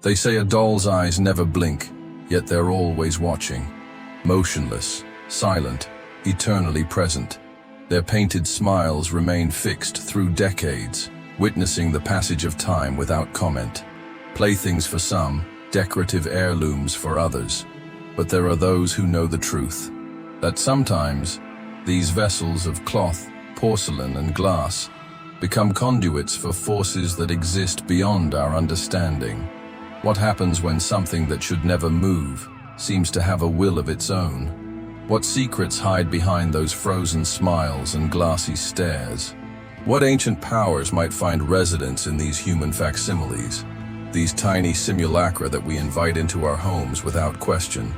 They say a doll's eyes never blink, yet they're always watching. Motionless, silent, eternally present. Their painted smiles remain fixed through decades, witnessing the passage of time without comment. Playthings for some, decorative heirlooms for others. But there are those who know the truth, that sometimes these vessels of cloth, porcelain, and glass become conduits for forces that exist beyond our understanding. What happens when something that should never move seems to have a will of its own? What secrets hide behind those frozen smiles and glassy stares? What ancient powers might find residence in these human facsimiles, these tiny simulacra that we invite into our homes without question?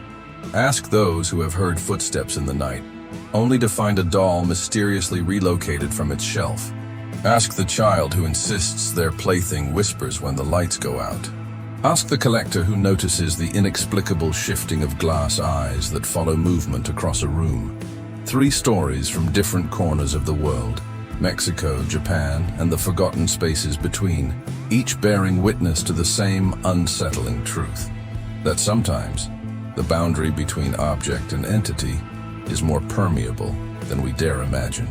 Ask those who have heard footsteps in the night, only to find a doll mysteriously relocated from its shelf. Ask the child who insists their plaything whispers when the lights go out. Ask the collector who notices the inexplicable shifting of glass eyes that follow movement across a room. 3 stories from different corners of the world, Mexico, Japan, and the forgotten spaces between, each bearing witness to the same unsettling truth, that sometimes the boundary between object and entity is more permeable than we dare imagine.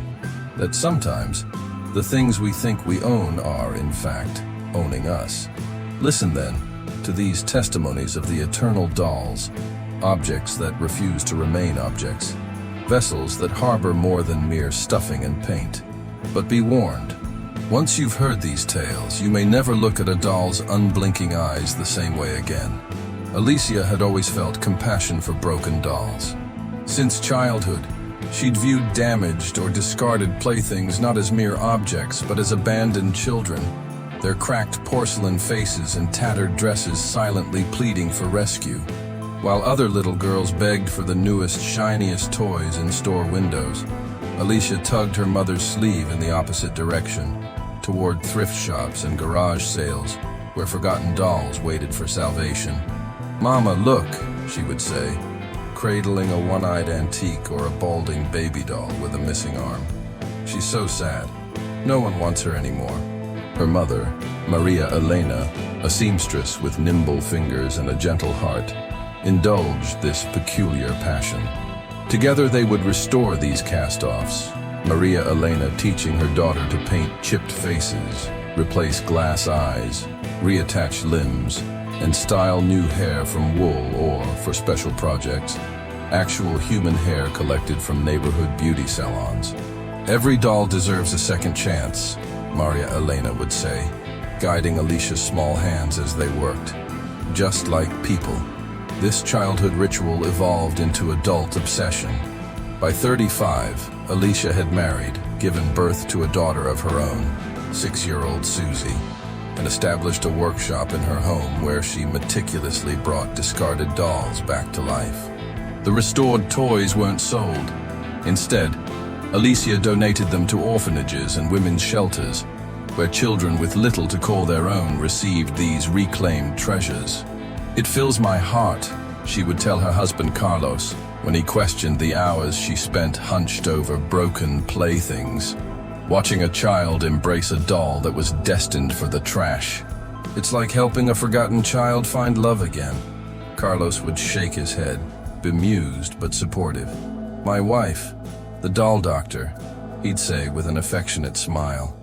That sometimes the things we think we own are, in fact, owning us. Listen then to these testimonies of the eternal dolls, objects that refuse to remain objects, vessels that harbor more than mere stuffing and paint. But be warned, once you've heard these tales, you may never look at a doll's unblinking eyes the same way again. Alicia had always felt compassion for broken dolls. Since childhood, she'd viewed damaged or discarded playthings not as mere objects, but as abandoned children, their cracked porcelain faces and tattered dresses silently pleading for rescue, while other little girls begged for the newest, shiniest toys in store windows. Alicia tugged her mother's sleeve in the opposite direction, toward thrift shops and garage sales, where forgotten dolls waited for salvation. "Mama, look," she would say, cradling a one-eyed antique or a balding baby doll with a missing arm. "She's so sad. No one wants her anymore." Her mother, Maria Elena, a seamstress with nimble fingers and a gentle heart, indulged this peculiar passion. Together they would restore these cast-offs, Maria Elena teaching her daughter to paint chipped faces, replace glass eyes, reattach limbs, and style new hair from wool or, for special projects, actual human hair collected from neighborhood beauty salons. "Every doll deserves a second chance," Maria Elena would say, guiding Alicia's small hands as they worked. Just like people, this childhood ritual evolved into adult obsession. By 35, Alicia had married, given birth to a daughter of her own, 6-year-old Susie, and established a workshop in her home where she meticulously brought discarded dolls back to life. The restored toys weren't sold. Instead, Alicia donated them to orphanages and women's shelters, where children with little to call their own received these reclaimed treasures. "It fills my heart," she would tell her husband Carlos, when he questioned the hours she spent hunched over broken playthings, watching a child embrace a doll that was destined for the trash. "It's like helping a forgotten child find love again." Carlos would shake his head, bemused but supportive. "My wife, the doll doctor," he'd say with an affectionate smile.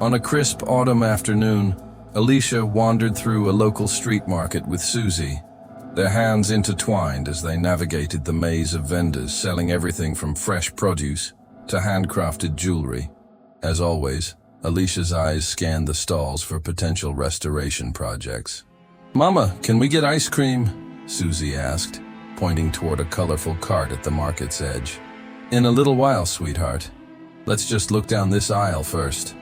On a crisp autumn afternoon, Alicia wandered through a local street market with Susie, their hands intertwined as they navigated the maze of vendors selling everything from fresh produce to handcrafted jewelry. As always, Alicia's eyes scanned the stalls for potential restoration projects. "Mama, can we get ice cream?" Susie asked, pointing toward a colorful cart at the market's edge. "In a little while, sweetheart. Let's just look down this aisle first."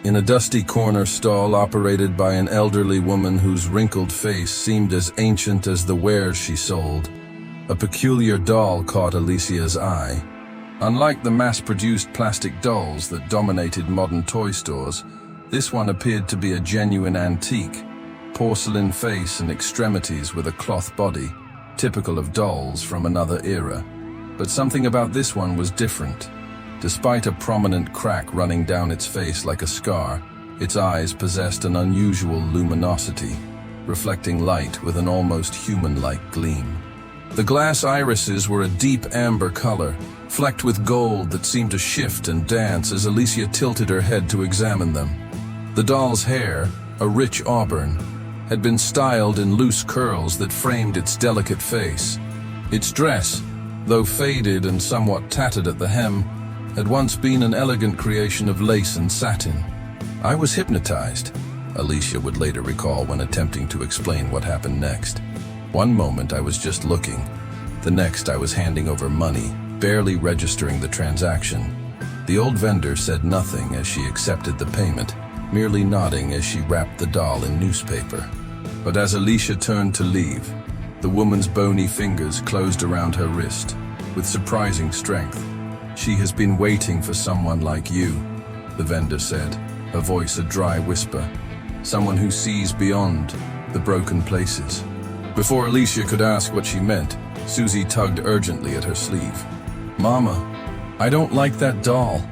In a dusty corner stall operated by an elderly woman whose wrinkled face seemed as ancient as the wares she sold, a peculiar doll caught Alicia's eye. Unlike the mass-produced plastic dolls that dominated modern toy stores, this one appeared to be a genuine antique, porcelain face and extremities with a cloth body, typical of dolls from another era. But something about this one was different. Despite a prominent crack running down its face like a scar, its eyes possessed an unusual luminosity. reflecting light with an almost human-like gleam. The glass irises were a deep amber color, flecked with gold that seemed to shift and dance as Alicia tilted her head to examine them. The doll's hair, a rich auburn, had been styled in loose curls that framed its delicate face. Its dress, though faded and somewhat tattered at the hem, had once been an elegant creation of lace and satin. I was hypnotized, Alicia would later recall when attempting to explain what happened next. One moment I was just looking. The next I was handing over money, barely registering the transaction. The old vendor said nothing as she accepted the payment, merely nodding as she wrapped the doll in newspaper. But as Alicia turned to leave, the woman's bony fingers closed around her wrist with surprising strength. "She has been waiting for someone like you," the vendor said, her voice a dry whisper. "Someone who sees beyond the broken places." Before Alicia could ask what she meant, Susie tugged urgently at her sleeve. "Mama, I don't like that doll,"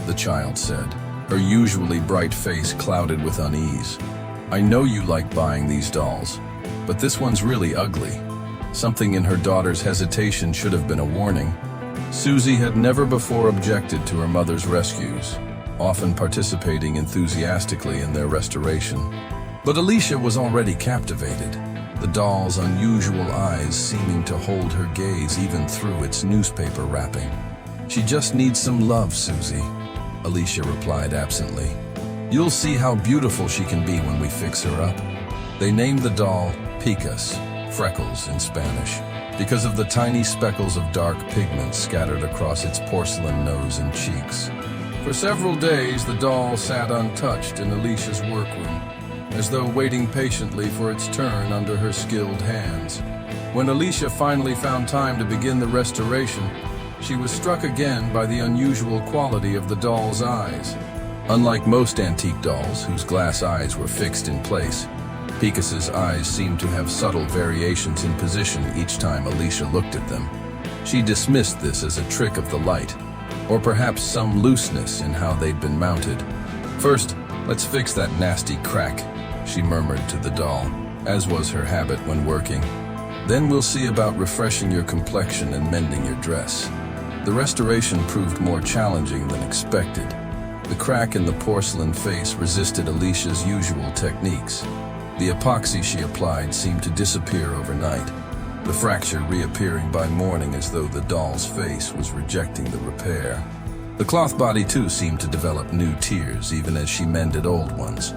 the child said, her usually bright face clouded with unease. "I know you like buying these dolls, but this one's really ugly." Something in her daughter's hesitation should have been a warning. Susie had never before objected to her mother's rescues, often participating enthusiastically in their restoration. But Alicia was already captivated, the doll's unusual eyes seeming to hold her gaze even through its newspaper wrapping. "She just needs some love, Susie," Alicia replied absently. "You'll see how beautiful she can be when we fix her up." They named the doll Picas, freckles in Spanish, because of the tiny speckles of dark pigment scattered across its porcelain nose and cheeks. For several days, the doll sat untouched in Alicia's workroom, as though waiting patiently for its turn under her skilled hands. When Alicia finally found time to begin the restoration, she was struck again by the unusual quality of the doll's eyes. Unlike most antique dolls, whose glass eyes were fixed in place, Picas's eyes seemed to have subtle variations in position each time Alicia looked at them. She dismissed this as a trick of the light, or perhaps some looseness in how they'd been mounted. "First, let's fix that nasty crack," she murmured to the doll, as was her habit when working. "Then we'll see about refreshing your complexion and mending your dress." The restoration proved more challenging than expected. The crack in the porcelain face resisted Alicia's usual techniques. The epoxy she applied seemed to disappear overnight, the fracture reappearing by morning as though the doll's face was rejecting the repair. The cloth body too seemed to develop new tears even as she mended old ones.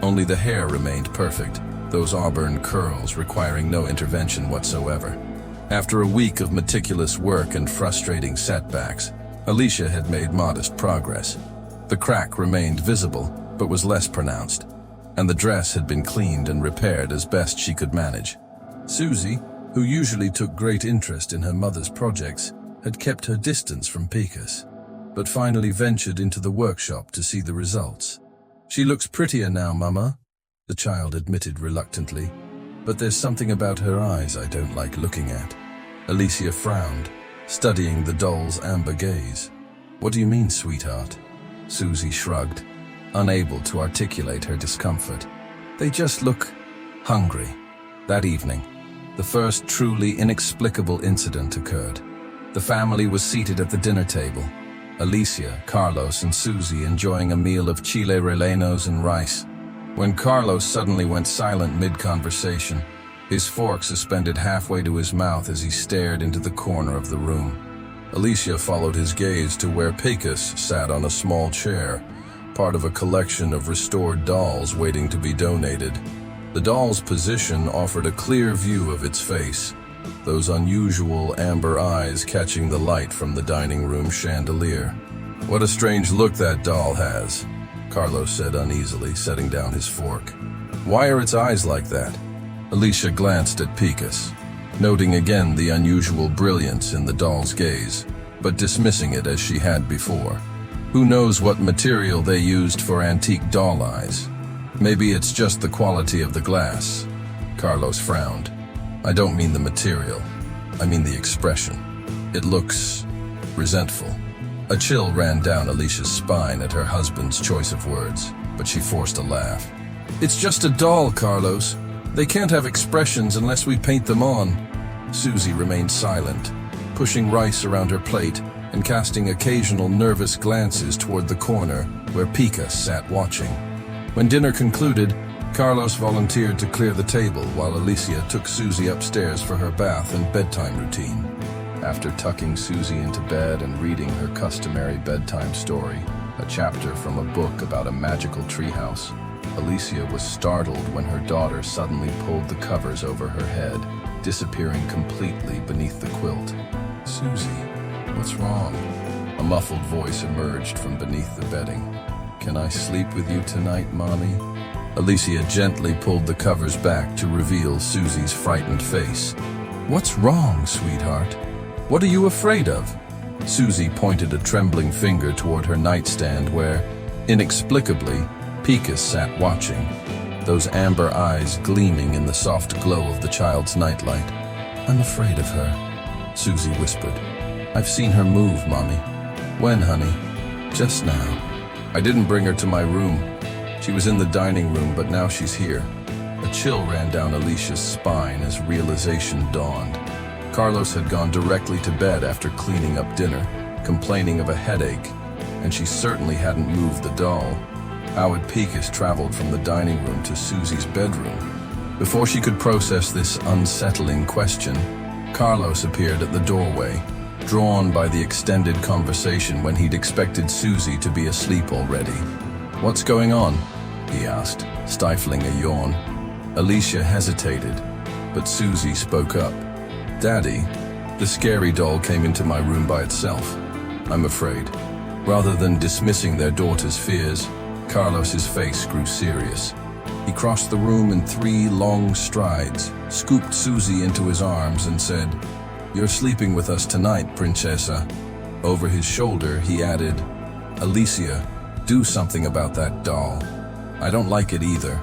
Only the hair remained perfect, those auburn curls requiring no intervention whatsoever. After a week of meticulous work and frustrating setbacks, Alicia had made modest progress. The crack remained visible, but was less pronounced, and the dress had been cleaned and repaired as best she could manage. Susie, who usually took great interest in her mother's projects, had kept her distance from Picas, but finally ventured into the workshop to see the results. "She looks prettier now, Mama," the child admitted reluctantly, "but there's something about her eyes I don't like looking at." Alicia frowned, studying the doll's amber gaze. "What do you mean, sweetheart?" Susie shrugged, unable to articulate her discomfort. "They just look hungry." That evening, the first truly inexplicable incident occurred. The family was seated at the dinner table, Alicia, Carlos, and Susie enjoying a meal of chile rellenos and rice, when Carlos suddenly went silent mid-conversation, his fork suspended halfway to his mouth as he stared into the corner of the room. Alicia followed his gaze to where Pecos sat on a small chair, part of a collection of restored dolls waiting to be donated. The doll's position offered a clear view of its face, those unusual amber eyes catching the light from the dining room chandelier. "What a strange look that doll has," Carlos said uneasily, setting down his fork. "Why are its eyes like that?" Alicia glanced at Pecos, noting again the unusual brilliance in the doll's gaze, but dismissing it as she had before. Who knows what material they used for antique doll eyes? Maybe it's just the quality of the glass. Carlos frowned. "I don't mean the material. I mean the expression. It looks resentful." A chill ran down Alicia's spine at her husband's choice of words, but she forced a laugh. "It's just a doll, Carlos. They can't have expressions unless we paint them on. Susie remained silent, pushing rice around her plate and casting occasional nervous glances toward the corner where Pika sat watching. When dinner concluded, Carlos volunteered to clear the table while Alicia took Susie upstairs for her bath and bedtime routine. After tucking Susie into bed and reading her customary bedtime story, a chapter from a book about a magical treehouse, Alicia was startled when her daughter suddenly pulled the covers over her head, disappearing completely beneath the quilt. "Susie, what's wrong?" A muffled voice emerged from beneath the bedding. "Can I sleep with you tonight, Mommy?" Alicia gently pulled the covers back to reveal Susie's frightened face. "What's wrong, sweetheart? What are you afraid of?" Susie pointed a trembling finger toward her nightstand where, inexplicably, Pika sat watching, those amber eyes gleaming in the soft glow of the child's nightlight. "I'm afraid of her," Susie whispered. "I've seen her move, Mommy." "When, honey?" "Just now. I didn't bring her to my room. She was in the dining room, but now she's here." A chill ran down Alicia's spine as realization dawned. Carlos had gone directly to bed after cleaning up dinner, complaining of a headache, and she certainly hadn't moved the doll. How had Pecos traveled from the dining room to Susie's bedroom? Before she could process this unsettling question, Carlos appeared at the doorway, drawn by the extended conversation when he'd expected Susie to be asleep already. "What's going on?" he asked, stifling a yawn. Alicia hesitated, but Susie spoke up. "Daddy, the scary doll came into my room by itself. I'm afraid." Rather than dismissing their daughter's fears, Carlos's face grew serious. He crossed the room in 3 long strides, scooped Susie into his arms and said, "You're sleeping with us tonight, Princessa." Over his shoulder, he added, "Alicia, do something about that doll. I don't like it either."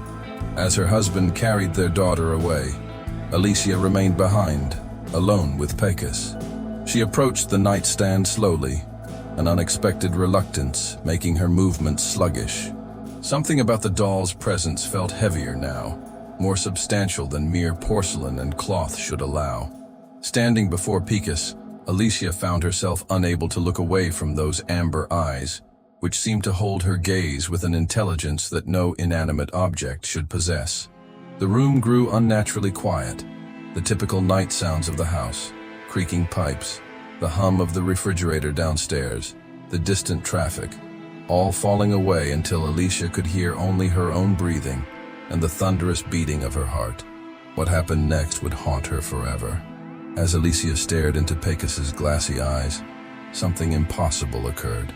As her husband carried their daughter away, Alicia remained behind, alone with Pecos. She approached the nightstand slowly, an unexpected reluctance making her movements sluggish. Something about the doll's presence felt heavier now, more substantial than mere porcelain and cloth should allow. Standing before Pecos, Alicia found herself unable to look away from those amber eyes, which seemed to hold her gaze with an intelligence that no inanimate object should possess. The room grew unnaturally quiet, the typical night sounds of the house, creaking pipes, the hum of the refrigerator downstairs, the distant traffic, all falling away until Alicia could hear only her own breathing and the thunderous beating of her heart. What happened next would haunt her forever. As Alicia stared into Pecos's glassy eyes, something impossible occurred.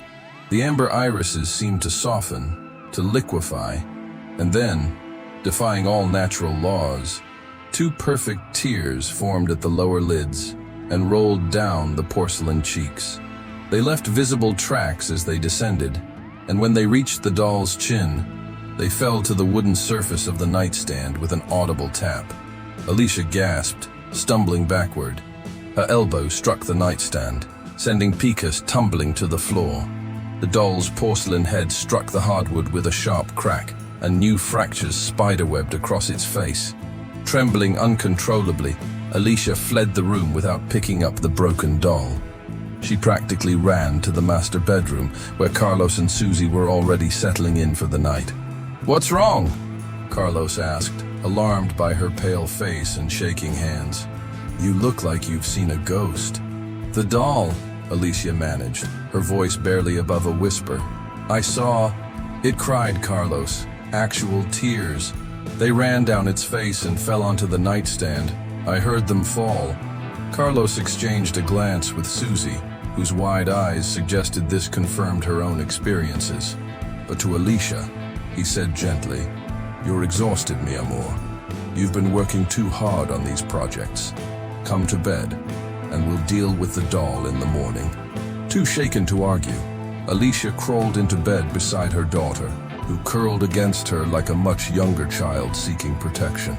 The amber irises seemed to soften, to liquefy, and then, defying all natural laws, 2 perfect tears formed at the lower lids and rolled down the porcelain cheeks. They left visible tracks as they descended, and when they reached the doll's chin, they fell to the wooden surface of the nightstand with an audible tap. Alicia gasped, stumbling backward. Her elbow struck the nightstand, sending Pecos tumbling to the floor. The doll's porcelain head struck the hardwood with a sharp crack, and new fractures spiderwebbed across its face. Trembling uncontrollably, Alicia fled the room without picking up the broken doll. She practically ran to the master bedroom, where Carlos and Susie were already settling in for the night. "What's wrong?" Carlos asked, alarmed by her pale face and shaking hands. "You look like you've seen a ghost." "The doll," Alicia managed, her voice barely above a whisper. "I saw it," cried Carlos, actual tears. "They ran down its face and fell onto the nightstand. I heard them fall." Carlos exchanged a glance with Susie, whose wide eyes suggested this confirmed her own experiences. But to Alicia, he said gently, "You're exhausted, mi amor. You've been working too hard on these projects. Come to bed, and we'll deal with the doll in the morning." Too shaken to argue, Alicia crawled into bed beside her daughter, who curled against her like a much younger child seeking protection.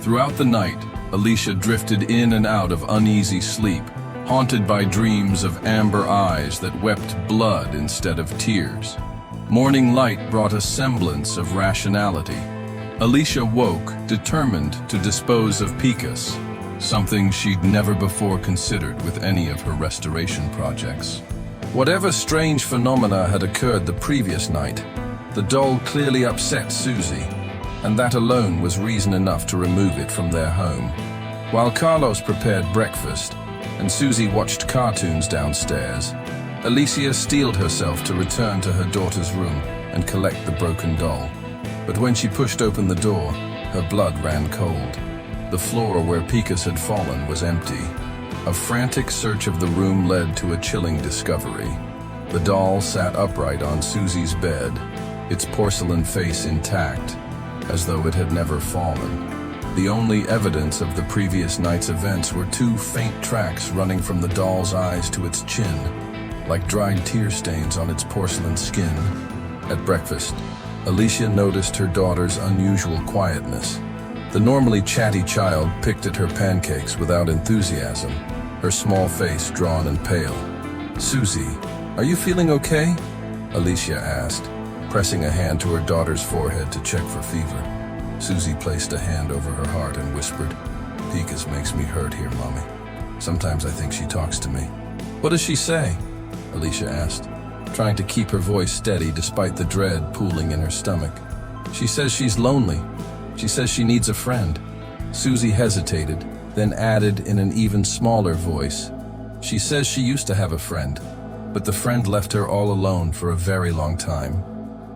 Throughout the night, Alicia drifted in and out of uneasy sleep, haunted by dreams of amber eyes that wept blood instead of tears. Morning light brought a semblance of rationality. Alicia woke, determined to dispose of Picus, something she'd never before considered with any of her restoration projects. Whatever strange phenomena had occurred the previous night, the doll clearly upset Susie, and that alone was reason enough to remove it from their home. While Carlos prepared breakfast and Susie watched cartoons downstairs, Alicia steeled herself to return to her daughter's room and collect the broken doll. But when she pushed open the door, her blood ran cold. The floor where Picus had fallen was empty. A frantic search of the room led to a chilling discovery. The doll sat upright on Susie's bed, its porcelain face intact, as though it had never fallen. The only evidence of the previous night's events were two faint tracks running from the doll's eyes to its chin, like dried tear stains on its porcelain skin. At breakfast, Alicia noticed her daughter's unusual quietness. The normally chatty child picked at her pancakes without enthusiasm, her small face drawn and pale. "Susie, are you feeling okay?" Alicia asked, pressing a hand to her daughter's forehead to check for fever. Susie placed a hand over her heart and whispered, "Picus makes me hurt here, Mommy. Sometimes I think she talks to me." "What does she say?" Alicia asked, trying to keep her voice steady despite the dread pooling in her stomach. "She says she's lonely. She says she needs a friend." Susie hesitated, then added in an even smaller voice, "She says she used to have a friend, but the friend left her all alone for a very long time."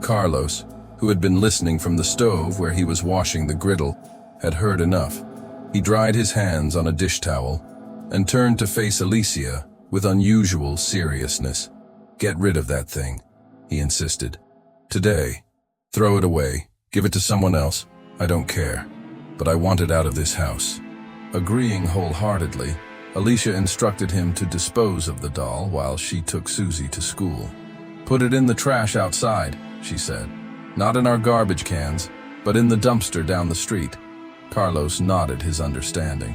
Carlos, who had been listening from the stove where he was washing the griddle, had heard enough. He dried his hands on a dish towel and turned to face Alicia with unusual seriousness. "Get rid of that thing," he insisted. "Today. Throw it away. Give it to someone else. I don't care. But I want it out of this house." Agreeing wholeheartedly, Alicia instructed him to dispose of the doll while she took Susie to school. "Put it in the trash outside," she said. "Not in our garbage cans, but in the dumpster down the street." Carlos nodded his understanding.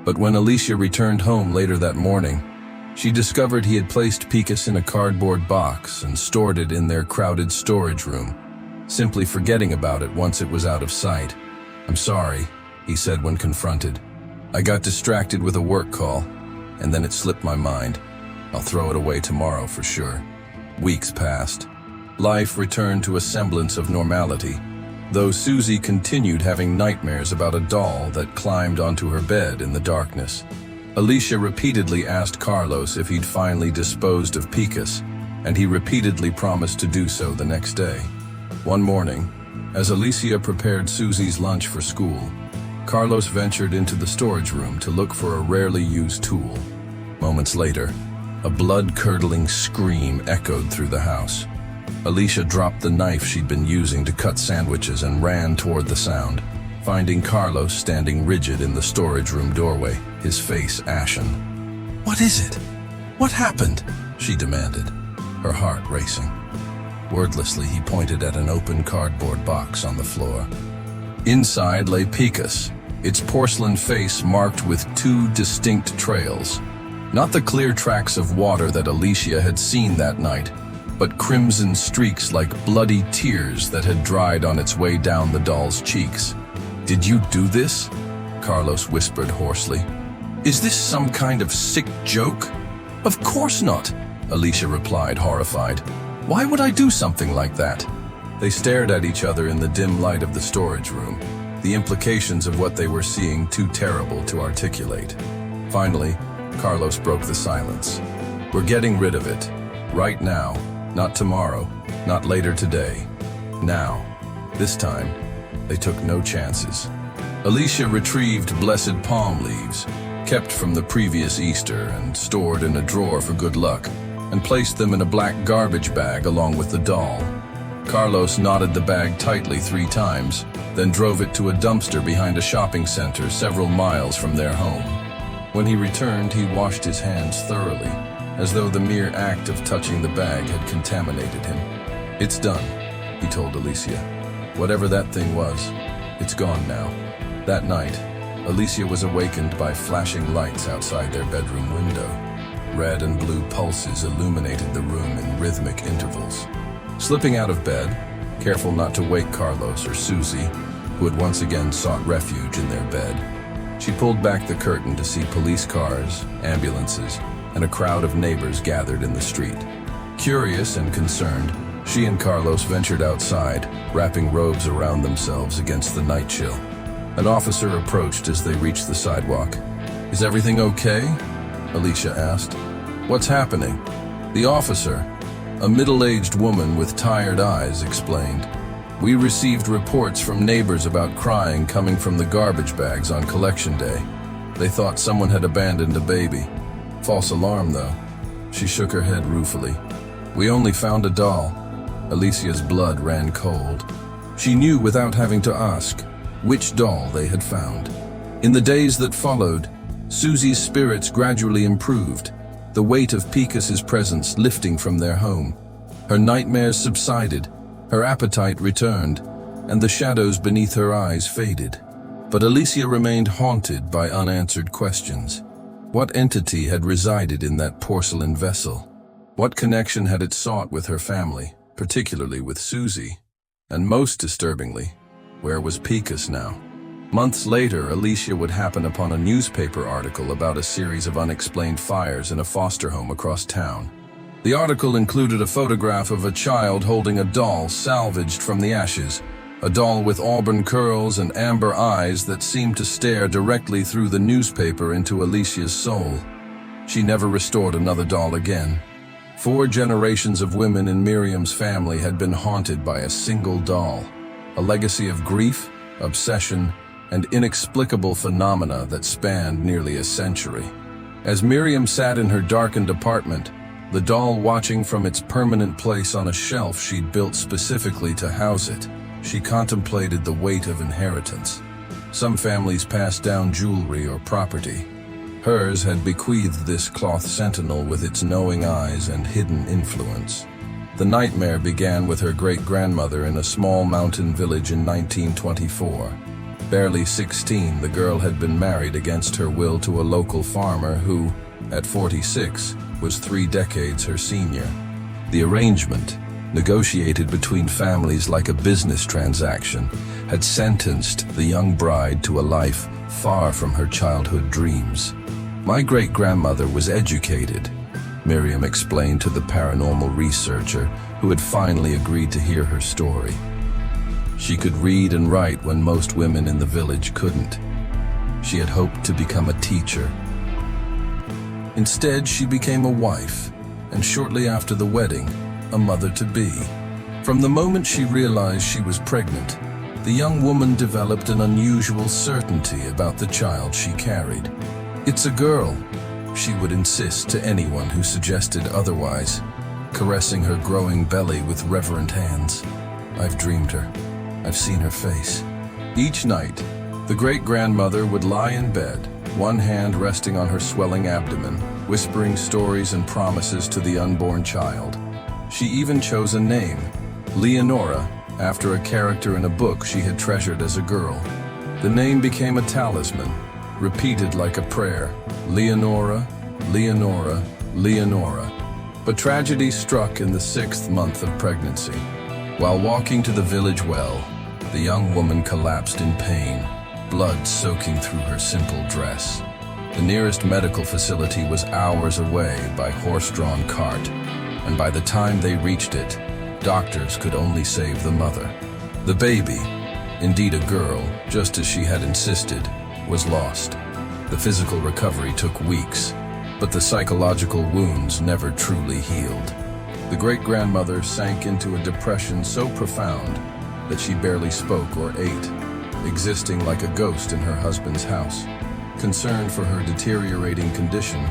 But when Alicia returned home later that morning, she discovered he had placed Picus in a cardboard box and stored it in their crowded storage room, simply forgetting about it once it was out of sight. "I'm sorry," he said when confronted. "I got distracted with a work call, and then it slipped my mind. I'll throw it away tomorrow for sure." Weeks passed. Life returned to a semblance of normality, though Susie continued having nightmares about a doll that climbed onto her bed in the darkness. Alicia repeatedly asked Carlos if he'd finally disposed of Picus, and he repeatedly promised to do so the next day. One morning, as Alicia prepared Susie's lunch for school, Carlos ventured into the storage room to look for a rarely used tool. Moments later, a blood-curdling scream echoed through the house. Alicia dropped the knife she'd been using to cut sandwiches and ran toward the sound, finding Carlos standing rigid in the storage room doorway, his face ashen. "What is it? What happened?" she demanded, her heart racing. Wordlessly, he pointed at an open cardboard box on the floor. Inside lay Picus, its porcelain face marked with two distinct trails. Not the clear tracks of water that Alicia had seen that night, but crimson streaks like bloody tears that had dried on its way down the doll's cheeks. "Did you do this?" Carlos whispered hoarsely. "Is this some kind of sick joke?" "Of course not," Alicia replied, horrified. "Why would I do something like that?" They stared at each other in the dim light of the storage room, the implications of what they were seeing too terrible to articulate. Finally, Carlos broke the silence. "We're getting rid of it. Right now. Not tomorrow. Not later today. Now." This time, they took no chances. Alicia retrieved blessed palm leaves, kept from the previous Easter and stored in a drawer for good luck, and placed them in a black garbage bag along with the doll. Carlos knotted the bag tightly 3 times, then drove it to a dumpster behind a shopping center several miles from their home. When he returned, he washed his hands thoroughly, as though the mere act of touching the bag had contaminated him. "It's done," he told Alicia. "Whatever that thing was, it's gone now." That night, Alicia was awakened by flashing lights outside their bedroom window. Red and blue pulses illuminated the room in rhythmic intervals. Slipping out of bed, careful not to wake Carlos or Susie, who had once again sought refuge in their bed. She pulled back the curtain to see police cars, ambulances, and a crowd of neighbors gathered in the street. Curious and concerned, she and Carlos ventured outside, wrapping robes around themselves against the night chill. An officer approached as they reached the sidewalk. "Is everything okay?" Alicia asked. "What's happening?" The officer, a middle-aged woman with tired eyes, explained. "We received reports from neighbors about crying coming from the garbage bags on collection day. They thought someone had abandoned a baby. False alarm, though." She shook her head ruefully. "We only found a doll." Alicia's blood ran cold. She knew without having to ask which doll they had found. In the days that followed, Susie's spirits gradually improved, the weight of Picas's presence lifting from their home. Her nightmares subsided, her appetite returned, and the shadows beneath her eyes faded. But Alicia remained haunted by unanswered questions. What entity had resided in that porcelain vessel? What connection had it sought with her family, particularly with Susie? And most disturbingly, where was Picas now? Months later, Alicia would happen upon a newspaper article about a series of unexplained fires in a foster home across town. The article included a photograph of a child holding a doll salvaged from the ashes, a doll with auburn curls and amber eyes that seemed to stare directly through the newspaper into Alicia's soul. She never restored another doll again. 4 generations of women in Miriam's family had been haunted by a single doll, a legacy of grief, obsession, and inexplicable phenomena that spanned nearly a century. As Miriam sat in her darkened apartment, the doll watching from its permanent place on a shelf she'd built specifically to house it, she contemplated the weight of inheritance. Some families passed down jewelry or property. Hers had bequeathed this cloth sentinel with its knowing eyes and hidden influence. The nightmare began with her great-grandmother in a small mountain village in 1924. Barely 16, the girl had been married against her will to a local farmer who, at 46, was 3 decades her senior. The arrangement, negotiated between families like a business transaction, had sentenced the young bride to a life far from her childhood dreams. "My great-grandmother was educated," Miriam explained to the paranormal researcher who had finally agreed to hear her story. "She could read and write when most women in the village couldn't. She had hoped to become a teacher. Instead, she became a wife, and shortly after the wedding, a mother-to-be. From the moment she realized she was pregnant, the young woman developed an unusual certainty about the child she carried. 'It's a girl,' she would insist to anyone who suggested otherwise, caressing her growing belly with reverent hands. I've dreamed her. I've seen her face." Each night, the great-grandmother would lie in bed, one hand resting on her swelling abdomen, whispering stories and promises to the unborn child. She even chose a name, Leonora, after a character in a book she had treasured as a girl. The name became a talisman, repeated like a prayer, Leonora, Leonora, Leonora. But tragedy struck in the 6th month of pregnancy. While walking to the village well, the young woman collapsed in pain, blood soaking through her simple dress. The nearest medical facility was hours away by horse-drawn cart, and by the time they reached it, doctors could only save the mother. The baby, indeed a girl, just as she had insisted, was lost. The physical recovery took weeks, but the psychological wounds never truly healed. The great-grandmother sank into a depression so profound that she barely spoke or ate, existing like a ghost in her husband's house. Concerned for her deteriorating condition,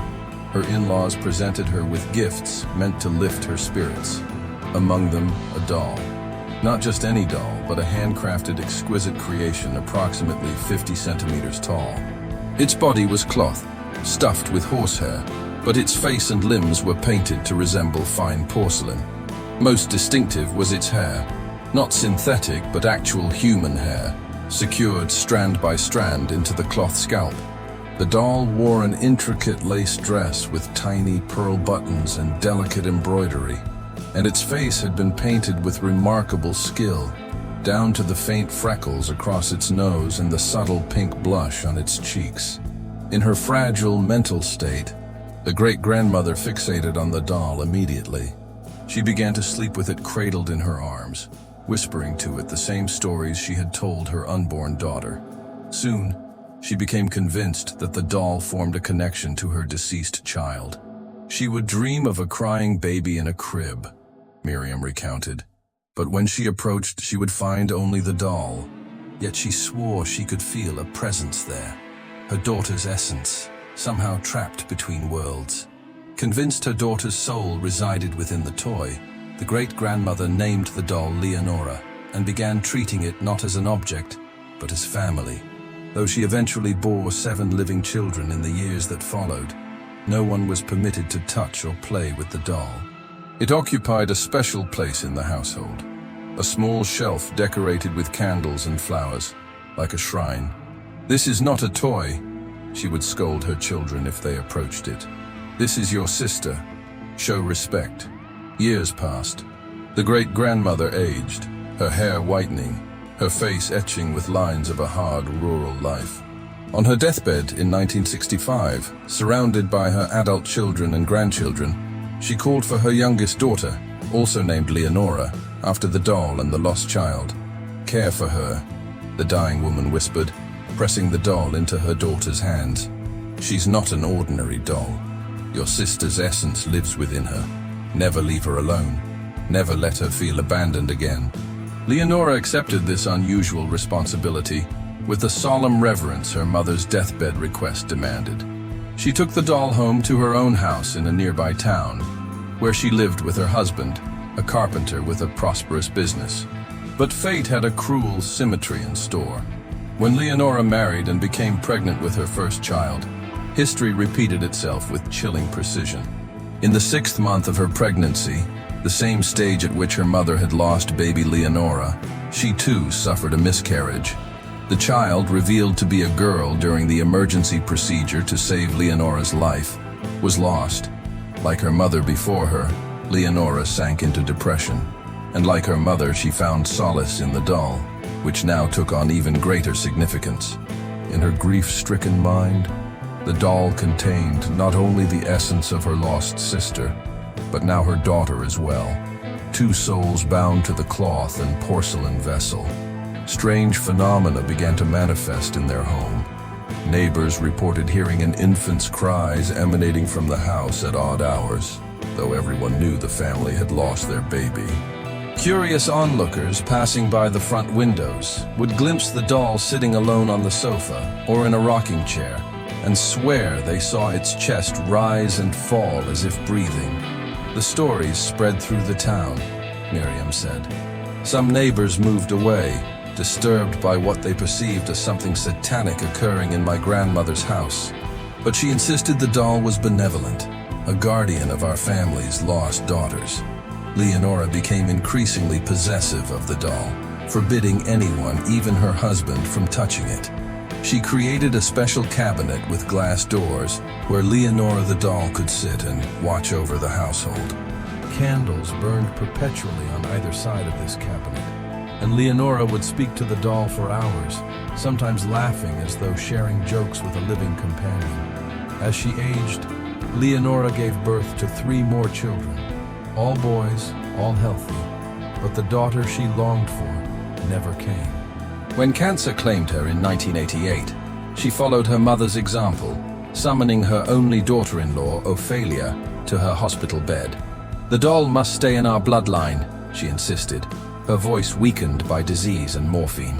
her in-laws presented her with gifts meant to lift her spirits. Among them, a doll. Not just any doll, but a handcrafted, exquisite creation approximately 50 centimeters tall. Its body was cloth, stuffed with horsehair, but its face and limbs were painted to resemble fine porcelain. Most distinctive was its hair, not synthetic but actual human hair, secured strand by strand into the cloth scalp. The doll wore an intricate lace dress with tiny pearl buttons and delicate embroidery, and its face had been painted with remarkable skill, down to the faint freckles across its nose and the subtle pink blush on its cheeks. In her fragile mental state, the great-grandmother fixated on the doll immediately. She began to sleep with it cradled in her arms, whispering to it the same stories she had told her unborn daughter. Soon, she became convinced that the doll formed a connection to her deceased child. She would dream of a crying baby in a crib, Miriam recounted. But when she approached, she would find only the doll. Yet she swore she could feel a presence there, her daughter's essence, somehow trapped between worlds. Convinced her daughter's soul resided within the toy, the great-grandmother named the doll Leonora and began treating it not as an object, but as family. Though she eventually bore 7 living children in the years that followed, no one was permitted to touch or play with the doll. It occupied a special place in the household, a small shelf decorated with candles and flowers, like a shrine. "This is not a toy," she would scold her children if they approached it. "This is your sister. Show respect." Years passed. The great-grandmother aged, her hair whitening, her face etching with lines of a hard rural life. On her deathbed in 1965, surrounded by her adult children and grandchildren, she called for her youngest daughter, also named Leonora, after the doll and the lost child. "Care for her," the dying woman whispered, pressing the doll into her daughter's hands. "She's not an ordinary doll. Your sister's essence lives within her. Never leave her alone. Never let her feel abandoned again." Leonora accepted this unusual responsibility with the solemn reverence her mother's deathbed request demanded. She took the doll home to her own house in a nearby town, where she lived with her husband, a carpenter with a prosperous business. But fate had a cruel symmetry in store. When Leonora married and became pregnant with her first child, history repeated itself with chilling precision. In the 6th month of her pregnancy, the same stage at which her mother had lost baby Leonora, she too suffered a miscarriage. The child, revealed to be a girl during the emergency procedure to save Leonora's life, was lost. Like her mother before her, Leonora sank into depression. And like her mother, she found solace in the doll, which now took on even greater significance. In her grief-stricken mind, the doll contained not only the essence of her lost sister, but now her daughter as well. 2 souls bound to the cloth and porcelain vessel. Strange phenomena began to manifest in their home. Neighbors reported hearing an infant's cries emanating from the house at odd hours, though everyone knew the family had lost their baby. Curious onlookers passing by the front windows would glimpse the doll sitting alone on the sofa or in a rocking chair and swear they saw its chest rise and fall as if breathing. The stories spread through the town, Miriam said. Some neighbors moved away, disturbed by what they perceived as something satanic occurring in my grandmother's house. But she insisted the doll was benevolent, a guardian of our family's lost daughters. Leonora became increasingly possessive of the doll, forbidding anyone, even her husband, from touching it. She created a special cabinet with glass doors where Leonora the doll could sit and watch over the household. Candles burned perpetually on either side of this cabinet, and Leonora would speak to the doll for hours, sometimes laughing as though sharing jokes with a living companion. As she aged, Leonora gave birth to 3 more children, all boys, all healthy, but the daughter she longed for never came. When cancer claimed her in 1988, she followed her mother's example, summoning her only daughter-in-law, Ophelia, to her hospital bed. "The doll must stay in our bloodline," she insisted, her voice weakened by disease and morphine.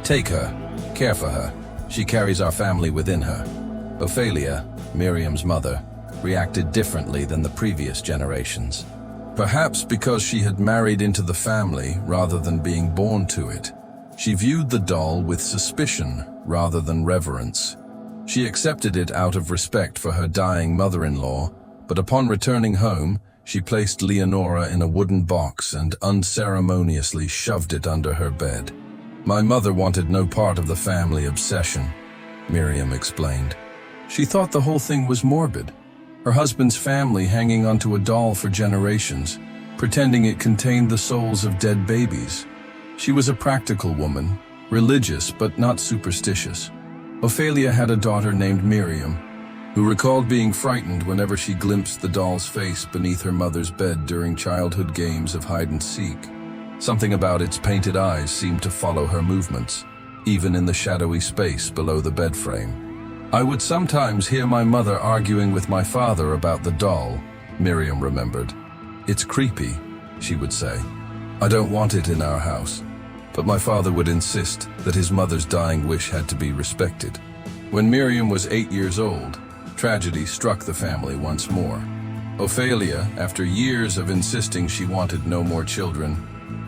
"Take her, care for her. She carries our family within her." Ophelia, Miriam's mother, reacted differently than the previous generations. Perhaps because she had married into the family rather than being born to it. She viewed the doll with suspicion rather than reverence. She accepted it out of respect for her dying mother-in-law, but upon returning home, she placed Leonora in a wooden box and unceremoniously shoved it under her bed. "My mother wanted no part of the family obsession," Miriam explained. She thought the whole thing was morbid. Her husband's family hanging onto a doll for generations, pretending it contained the souls of dead babies. She was a practical woman, religious but not superstitious. Ophelia had a daughter named Miriam, who recalled being frightened whenever she glimpsed the doll's face beneath her mother's bed during childhood games of hide-and-seek. Something about its painted eyes seemed to follow her movements, even in the shadowy space below the bed frame. I would sometimes hear my mother arguing with my father about the doll, Miriam remembered. "It's creepy," she would say. "I don't want it in our house." But my father would insist that his mother's dying wish had to be respected. When Miriam was 8 years old, tragedy struck the family once more. Ophelia, after years of insisting she wanted no more children,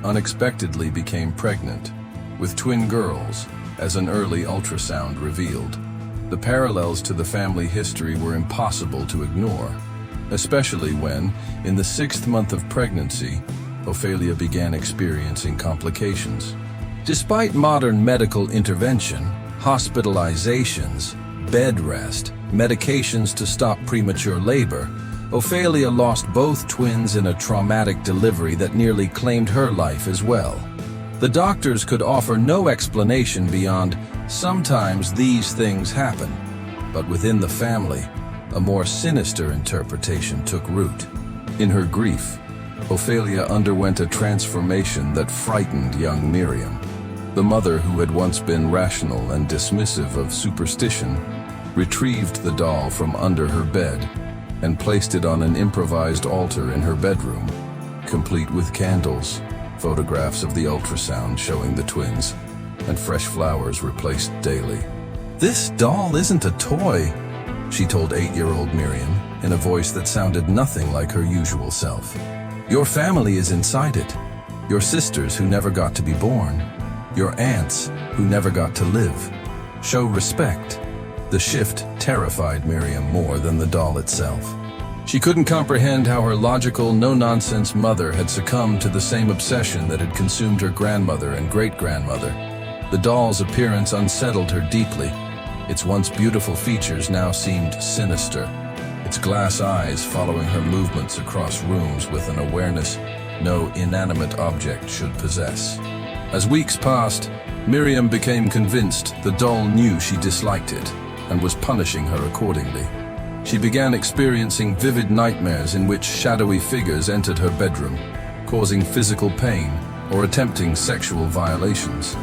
unexpectedly became pregnant, with twin girls, as an early ultrasound revealed. The parallels to the family history were impossible to ignore, especially when, in the 6th month of pregnancy, Ophelia began experiencing complications. Despite modern medical intervention, hospitalizations, bed rest, medications to stop premature labor, Ophelia lost both twins in a traumatic delivery that nearly claimed her life as well. The doctors could offer no explanation beyond, "Sometimes these things happen." But within the family, a more sinister interpretation took root. In her grief, Ophelia underwent a transformation that frightened young Miriam. The mother, who had once been rational and dismissive of superstition, retrieved the doll from under her bed and placed it on an improvised altar in her bedroom, complete with candles, photographs of the ultrasound showing the twins, and fresh flowers replaced daily. "This doll isn't a toy," she told 8-year-old Miriam in a voice that sounded nothing like her usual self. "Your family is inside it. Your sisters who never got to be born. Your aunts who never got to live. Show respect." The shift terrified Miriam more than the doll itself. She couldn't comprehend how her logical, no-nonsense mother had succumbed to the same obsession that had consumed her grandmother and great-grandmother. The doll's appearance unsettled her deeply. Its once beautiful features now seemed sinister, its glass eyes following her movements across rooms with an awareness no inanimate object should possess. As weeks passed, Miriam became convinced the doll knew she disliked it and was punishing her accordingly. She began experiencing vivid nightmares in which shadowy figures entered her bedroom, causing physical pain or attempting sexual violations.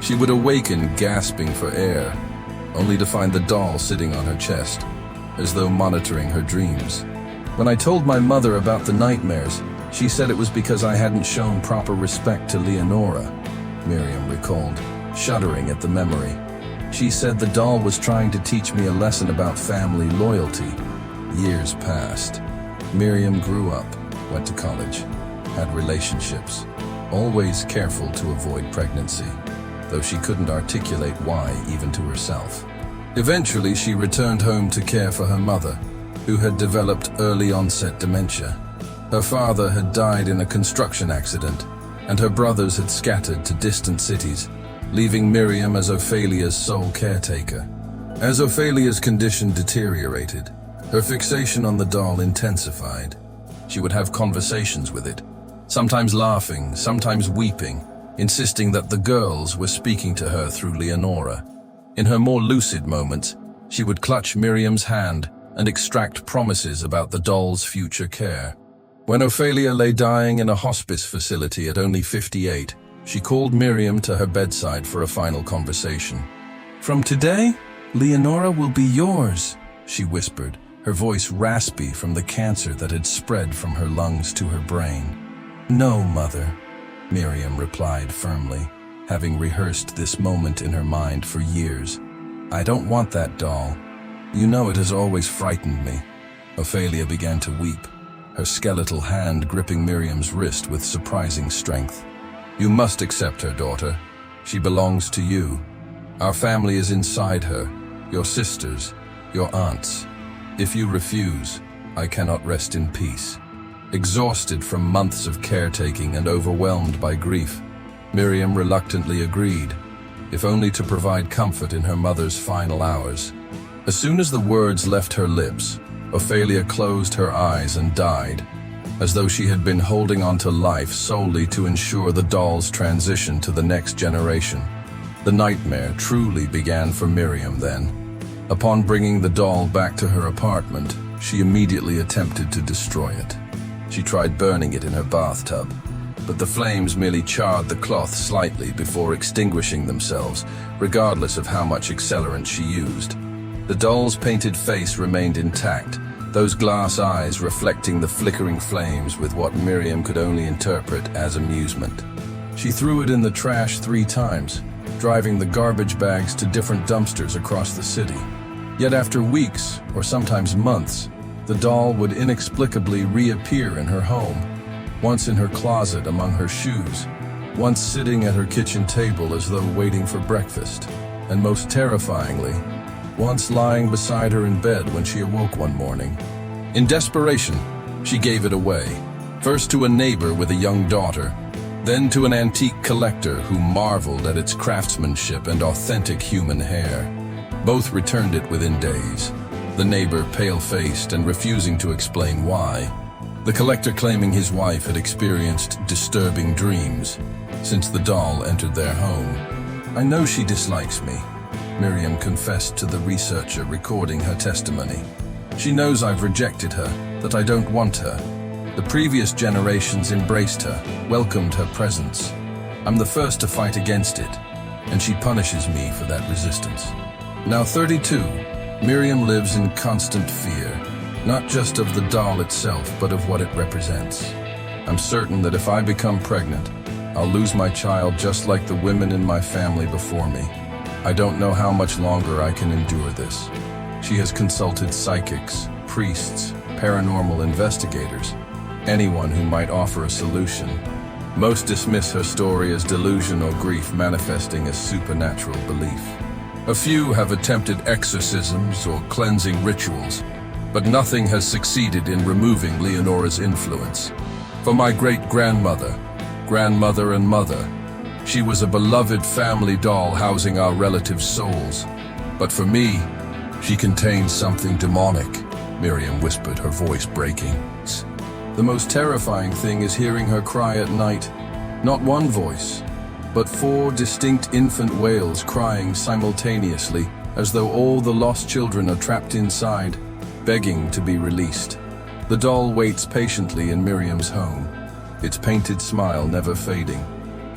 She would awaken gasping for air, only to find the doll sitting on her chest, as though monitoring her dreams. When I told my mother about the nightmares, she said it was because I hadn't shown proper respect to Leonora, Miriam recalled, shuddering at the memory. She said the doll was trying to teach me a lesson about family loyalty. Years passed. Miriam grew up, went to college, had relationships, always careful to avoid pregnancy, though she couldn't articulate why even to herself. Eventually, she returned home to care for her mother, who had developed early-onset dementia. Her father had died in a construction accident, and her brothers had scattered to distant cities, leaving Miriam as Ophelia's sole caretaker. As Ophelia's condition deteriorated, her fixation on the doll intensified. She would have conversations with it, sometimes laughing, sometimes weeping, insisting that the girls were speaking to her through Leonora. In her more lucid moments, she would clutch Miriam's hand and extract promises about the doll's future care. When Ophelia lay dying in a hospice facility at only 58, she called Miriam to her bedside for a final conversation. "From today, Leonora will be yours," she whispered, her voice raspy from the cancer that had spread from her lungs to her brain. "No, Mother," Miriam replied firmly, having rehearsed this moment in her mind for years. "I don't want that doll. You know it has always frightened me." Ophelia began to weep, her skeletal hand gripping Miriam's wrist with surprising strength. "You must accept her, daughter. She belongs to you. Our family is inside her, your sisters, your aunts. If you refuse, I cannot rest in peace." Exhausted from months of caretaking and overwhelmed by grief, Miriam reluctantly agreed, if only to provide comfort in her mother's final hours. As soon as the words left her lips, Ophelia closed her eyes and died, as though she had been holding on to life solely to ensure the doll's transition to the next generation. The nightmare truly began for Miriam then. Upon bringing the doll back to her apartment, she immediately attempted to destroy it. She tried burning it in her bathtub, but the flames merely charred the cloth slightly before extinguishing themselves, regardless of how much accelerant she used. The doll's painted face remained intact, those glass eyes reflecting the flickering flames with what Miriam could only interpret as amusement. She threw it in the trash 3 times, driving the garbage bags to different dumpsters across the city. Yet after weeks, or sometimes months, the doll would inexplicably reappear in her home, once in her closet among her shoes, once sitting at her kitchen table as though waiting for breakfast, and most terrifyingly, once lying beside her in bed when she awoke one morning. In desperation, she gave it away, first to a neighbor with a young daughter, then to an antique collector who marveled at its craftsmanship and authentic human hair. Both returned it within days, the neighbor pale-faced and refusing to explain why, the collector claiming his wife had experienced disturbing dreams since the doll entered their home. "I know she dislikes me," Miriam confessed to the researcher recording her testimony. "She knows I've rejected her, that I don't want her. The previous generations embraced her, welcomed her presence. I'm the first to fight against it, and she punishes me for that resistance." Now 32, Miriam lives in constant fear, not just of the doll itself, but of what it represents. "I'm certain that if I become pregnant, I'll lose my child just like the women in my family before me. I don't know how much longer I can endure this." She has consulted psychics, priests, paranormal investigators, anyone who might offer a solution. Most dismiss her story as delusion or grief manifesting as supernatural belief. A few have attempted exorcisms or cleansing rituals, but nothing has succeeded in removing Leonora's influence. For my great-grandmother, grandmother and mother, she was a beloved family doll housing our relatives' souls. But for me, she contains something demonic, Miriam whispered, her voice breaking. The most terrifying thing is hearing her cry at night. Not one voice, but 4 distinct infant wails crying simultaneously, as though all the lost children are trapped inside, begging to be released. The doll waits patiently in Miriam's home, its painted smile never fading,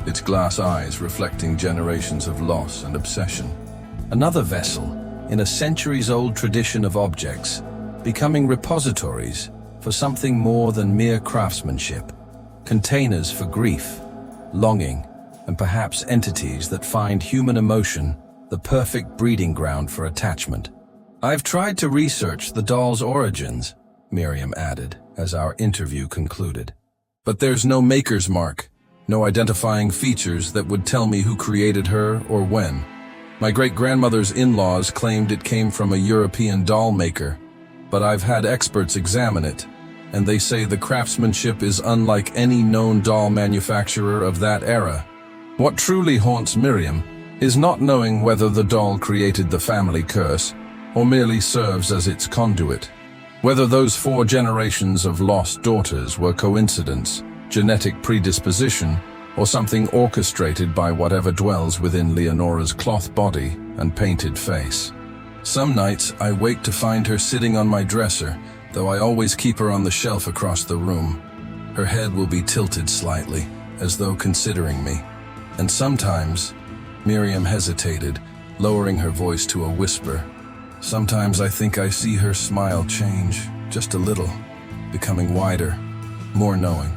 its glass eyes reflecting generations of loss and obsession. Another vessel in a centuries-old tradition of objects, becoming repositories for something more than mere craftsmanship, containers for grief, longing, and perhaps entities that find human emotion the perfect breeding ground for attachment. "I've tried to research the doll's origins," Miriam added as our interview concluded. "But there's no maker's mark, no identifying features that would tell me who created her or when. My great-grandmother's in-laws claimed it came from a European doll maker, but I've had experts examine it, and they say the craftsmanship is unlike any known doll manufacturer of that era. What truly haunts Miriam is not knowing whether the doll created the family curse or merely serves as its conduit. Whether those 4 generations of lost daughters were coincidence, genetic predisposition, or something orchestrated by whatever dwells within Leonora's cloth body and painted face. Some nights I wake to find her sitting on my dresser, though I always keep her on the shelf across the room. Her head will be tilted slightly, as though considering me. And sometimes, Miriam hesitated, lowering her voice to a whisper. Sometimes I think I see her smile change, just a little, becoming wider, more knowing.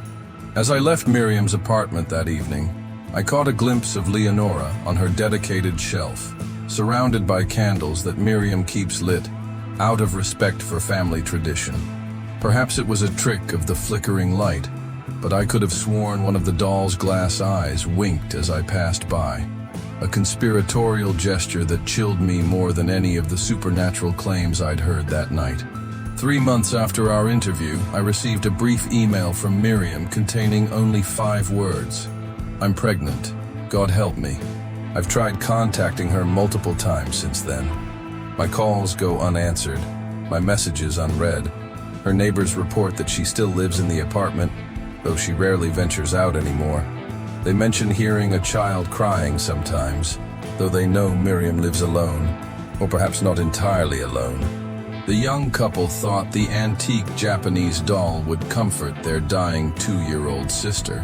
As I left Miriam's apartment that evening, I caught a glimpse of Leonora on her dedicated shelf, surrounded by candles that Miriam keeps lit, out of respect for family tradition. Perhaps it was a trick of the flickering light, but I could have sworn one of the doll's glass eyes winked as I passed by, a conspiratorial gesture that chilled me more than any of the supernatural claims I'd heard that night. 3 months after our interview, I received a brief email from Miriam containing only 5 words. "I'm pregnant. God help me." I've tried contacting her multiple times since then. My calls go unanswered, my messages unread, Her neighbors report that she still lives in the apartment, though she rarely ventures out anymore. They mention hearing a child crying sometimes, though they know Miriam lives alone, or perhaps not entirely alone. The young couple thought the antique Japanese doll would comfort their dying 2-year-old sister.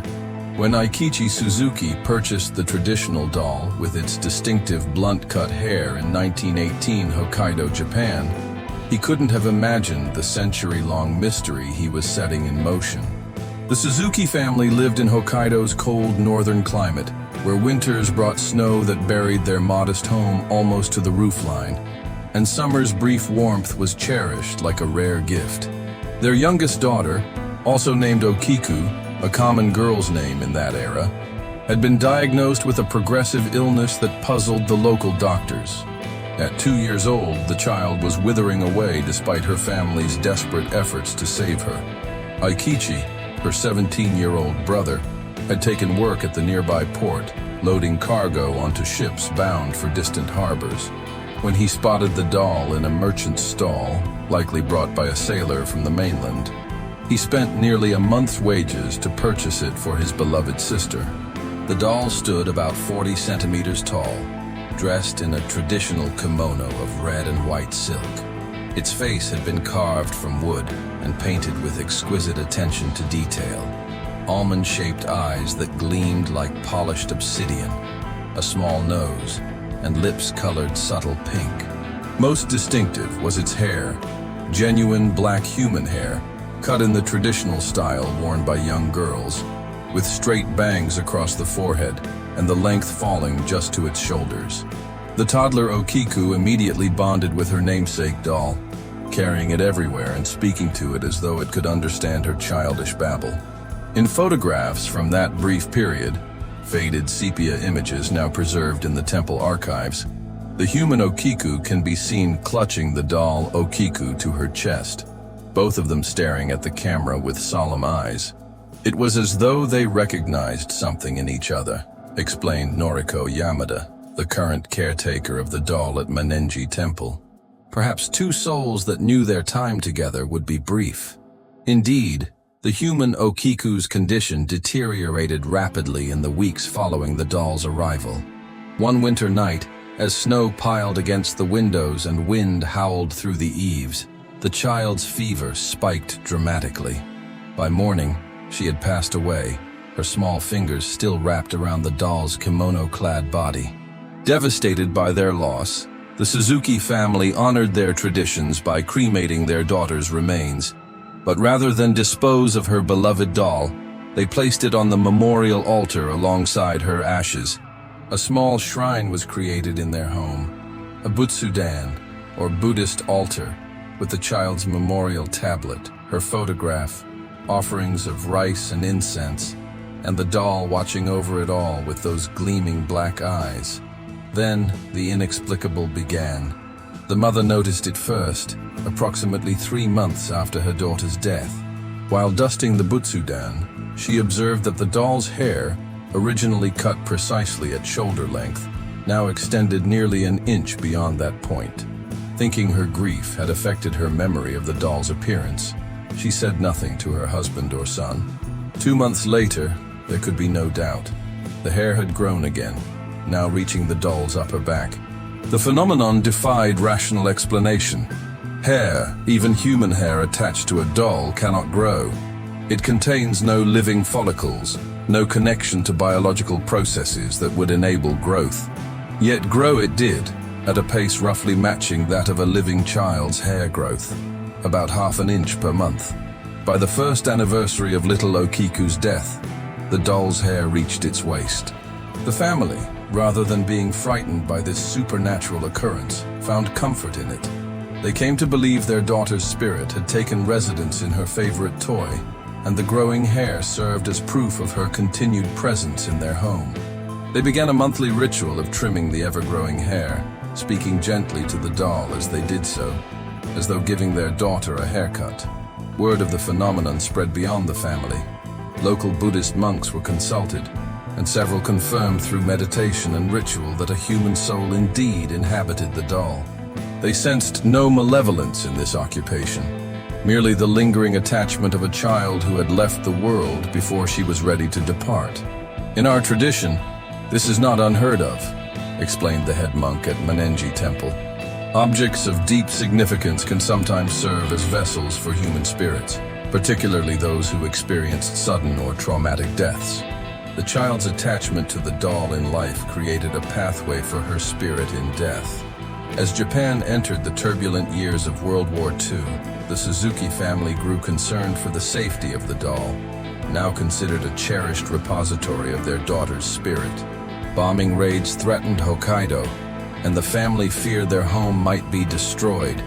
When Eikichi Suzuki purchased the traditional doll with its distinctive blunt-cut hair in 1918 Hokkaido, Japan, he couldn't have imagined the century-long mystery he was setting in motion. The Suzuki family lived in Hokkaido's cold northern climate, where winters brought snow that buried their modest home almost to the roofline, and summer's brief warmth was cherished like a rare gift. Their youngest daughter, also named Okiku, a common girl's name in that era, had been diagnosed with a progressive illness that puzzled the local doctors. At 2 years old, the child was withering away despite her family's desperate efforts to save her. Eikichi, her 17-year-old brother, had taken work at the nearby port, loading cargo onto ships bound for distant harbors, when he spotted the doll in a merchant's stall, likely brought by a sailor from the mainland. He spent nearly a month's wages to purchase it for his beloved sister. The doll stood about 40 centimeters tall, dressed in a traditional kimono of red and white silk. Its face had been carved from wood and painted with exquisite attention to detail. Almond-shaped eyes that gleamed like polished obsidian, a small nose, and lips colored subtle pink. Most distinctive was its hair, genuine black human hair, cut in the traditional style worn by young girls, with straight bangs across the forehead and the length falling just to its shoulders. The toddler Okiku immediately bonded with her namesake doll, carrying it everywhere and speaking to it as though it could understand her childish babble. In photographs from that brief period, faded sepia images now preserved in the temple archives, the human Okiku can be seen clutching the doll Okiku to her chest, both of them staring at the camera with solemn eyes. It was as though they recognized something in each other, explained Noriko Yamada, the current caretaker of the doll at Manenji Temple. Perhaps two souls that knew their time together would be brief. Indeed, the human Okiku's condition deteriorated rapidly in the weeks following the doll's arrival. One winter night, as snow piled against the windows and wind howled through the eaves, the child's fever spiked dramatically. By morning, she had passed away, her small fingers still wrapped around the doll's kimono-clad body. Devastated by their loss, the Suzuki family honored their traditions by cremating their daughter's remains. But rather than dispose of her beloved doll, they placed it on the memorial altar alongside her ashes. A small shrine was created in their home, a butsudan, or Buddhist altar, with the child's memorial tablet, her photograph, offerings of rice and incense, and the doll watching over it all with those gleaming black eyes. Then the inexplicable began. The mother noticed it first, approximately 3 months after her daughter's death. While dusting the butsudan, she observed that the doll's hair, originally cut precisely at shoulder length, now extended nearly an inch beyond that point. Thinking her grief had affected her memory of the doll's appearance, she said nothing to her husband or son. 2 months later, there could be no doubt. The hair had grown again, now reaching the doll's upper back. The phenomenon defied rational explanation. Hair, even human hair attached to a doll, cannot grow. It contains no living follicles, no connection to biological processes that would enable growth. Yet grow it did, at a pace roughly matching that of a living child's hair growth, about half an inch per month. By the first anniversary of little Okiku's death, the doll's hair reached its waist. The family, rather than being frightened by this supernatural occurrence, found comfort in it. They came to believe their daughter's spirit had taken residence in her favorite toy, and the growing hair served as proof of her continued presence in their home. They began a monthly ritual of trimming the ever-growing hair, speaking gently to the doll as they did so, as though giving their daughter a haircut. Word of the phenomenon spread beyond the family. Local Buddhist monks were consulted, and several confirmed through meditation and ritual that a human soul indeed inhabited the doll. They sensed no malevolence in this occupation. merely the lingering attachment of a child who had left the world before she was ready to depart. In our tradition, this is not unheard of, explained the head monk at Manenji Temple. Objects of deep significance can sometimes serve as vessels for human spirits, particularly those who experienced sudden or traumatic deaths. The child's attachment to the doll in life created a pathway for her spirit in death. As Japan entered the turbulent years of World War II, the Suzuki family grew concerned for the safety of the doll, now considered a cherished repository of their daughter's spirit. Bombing raids threatened Hokkaido, and the family feared their home might be destroyed,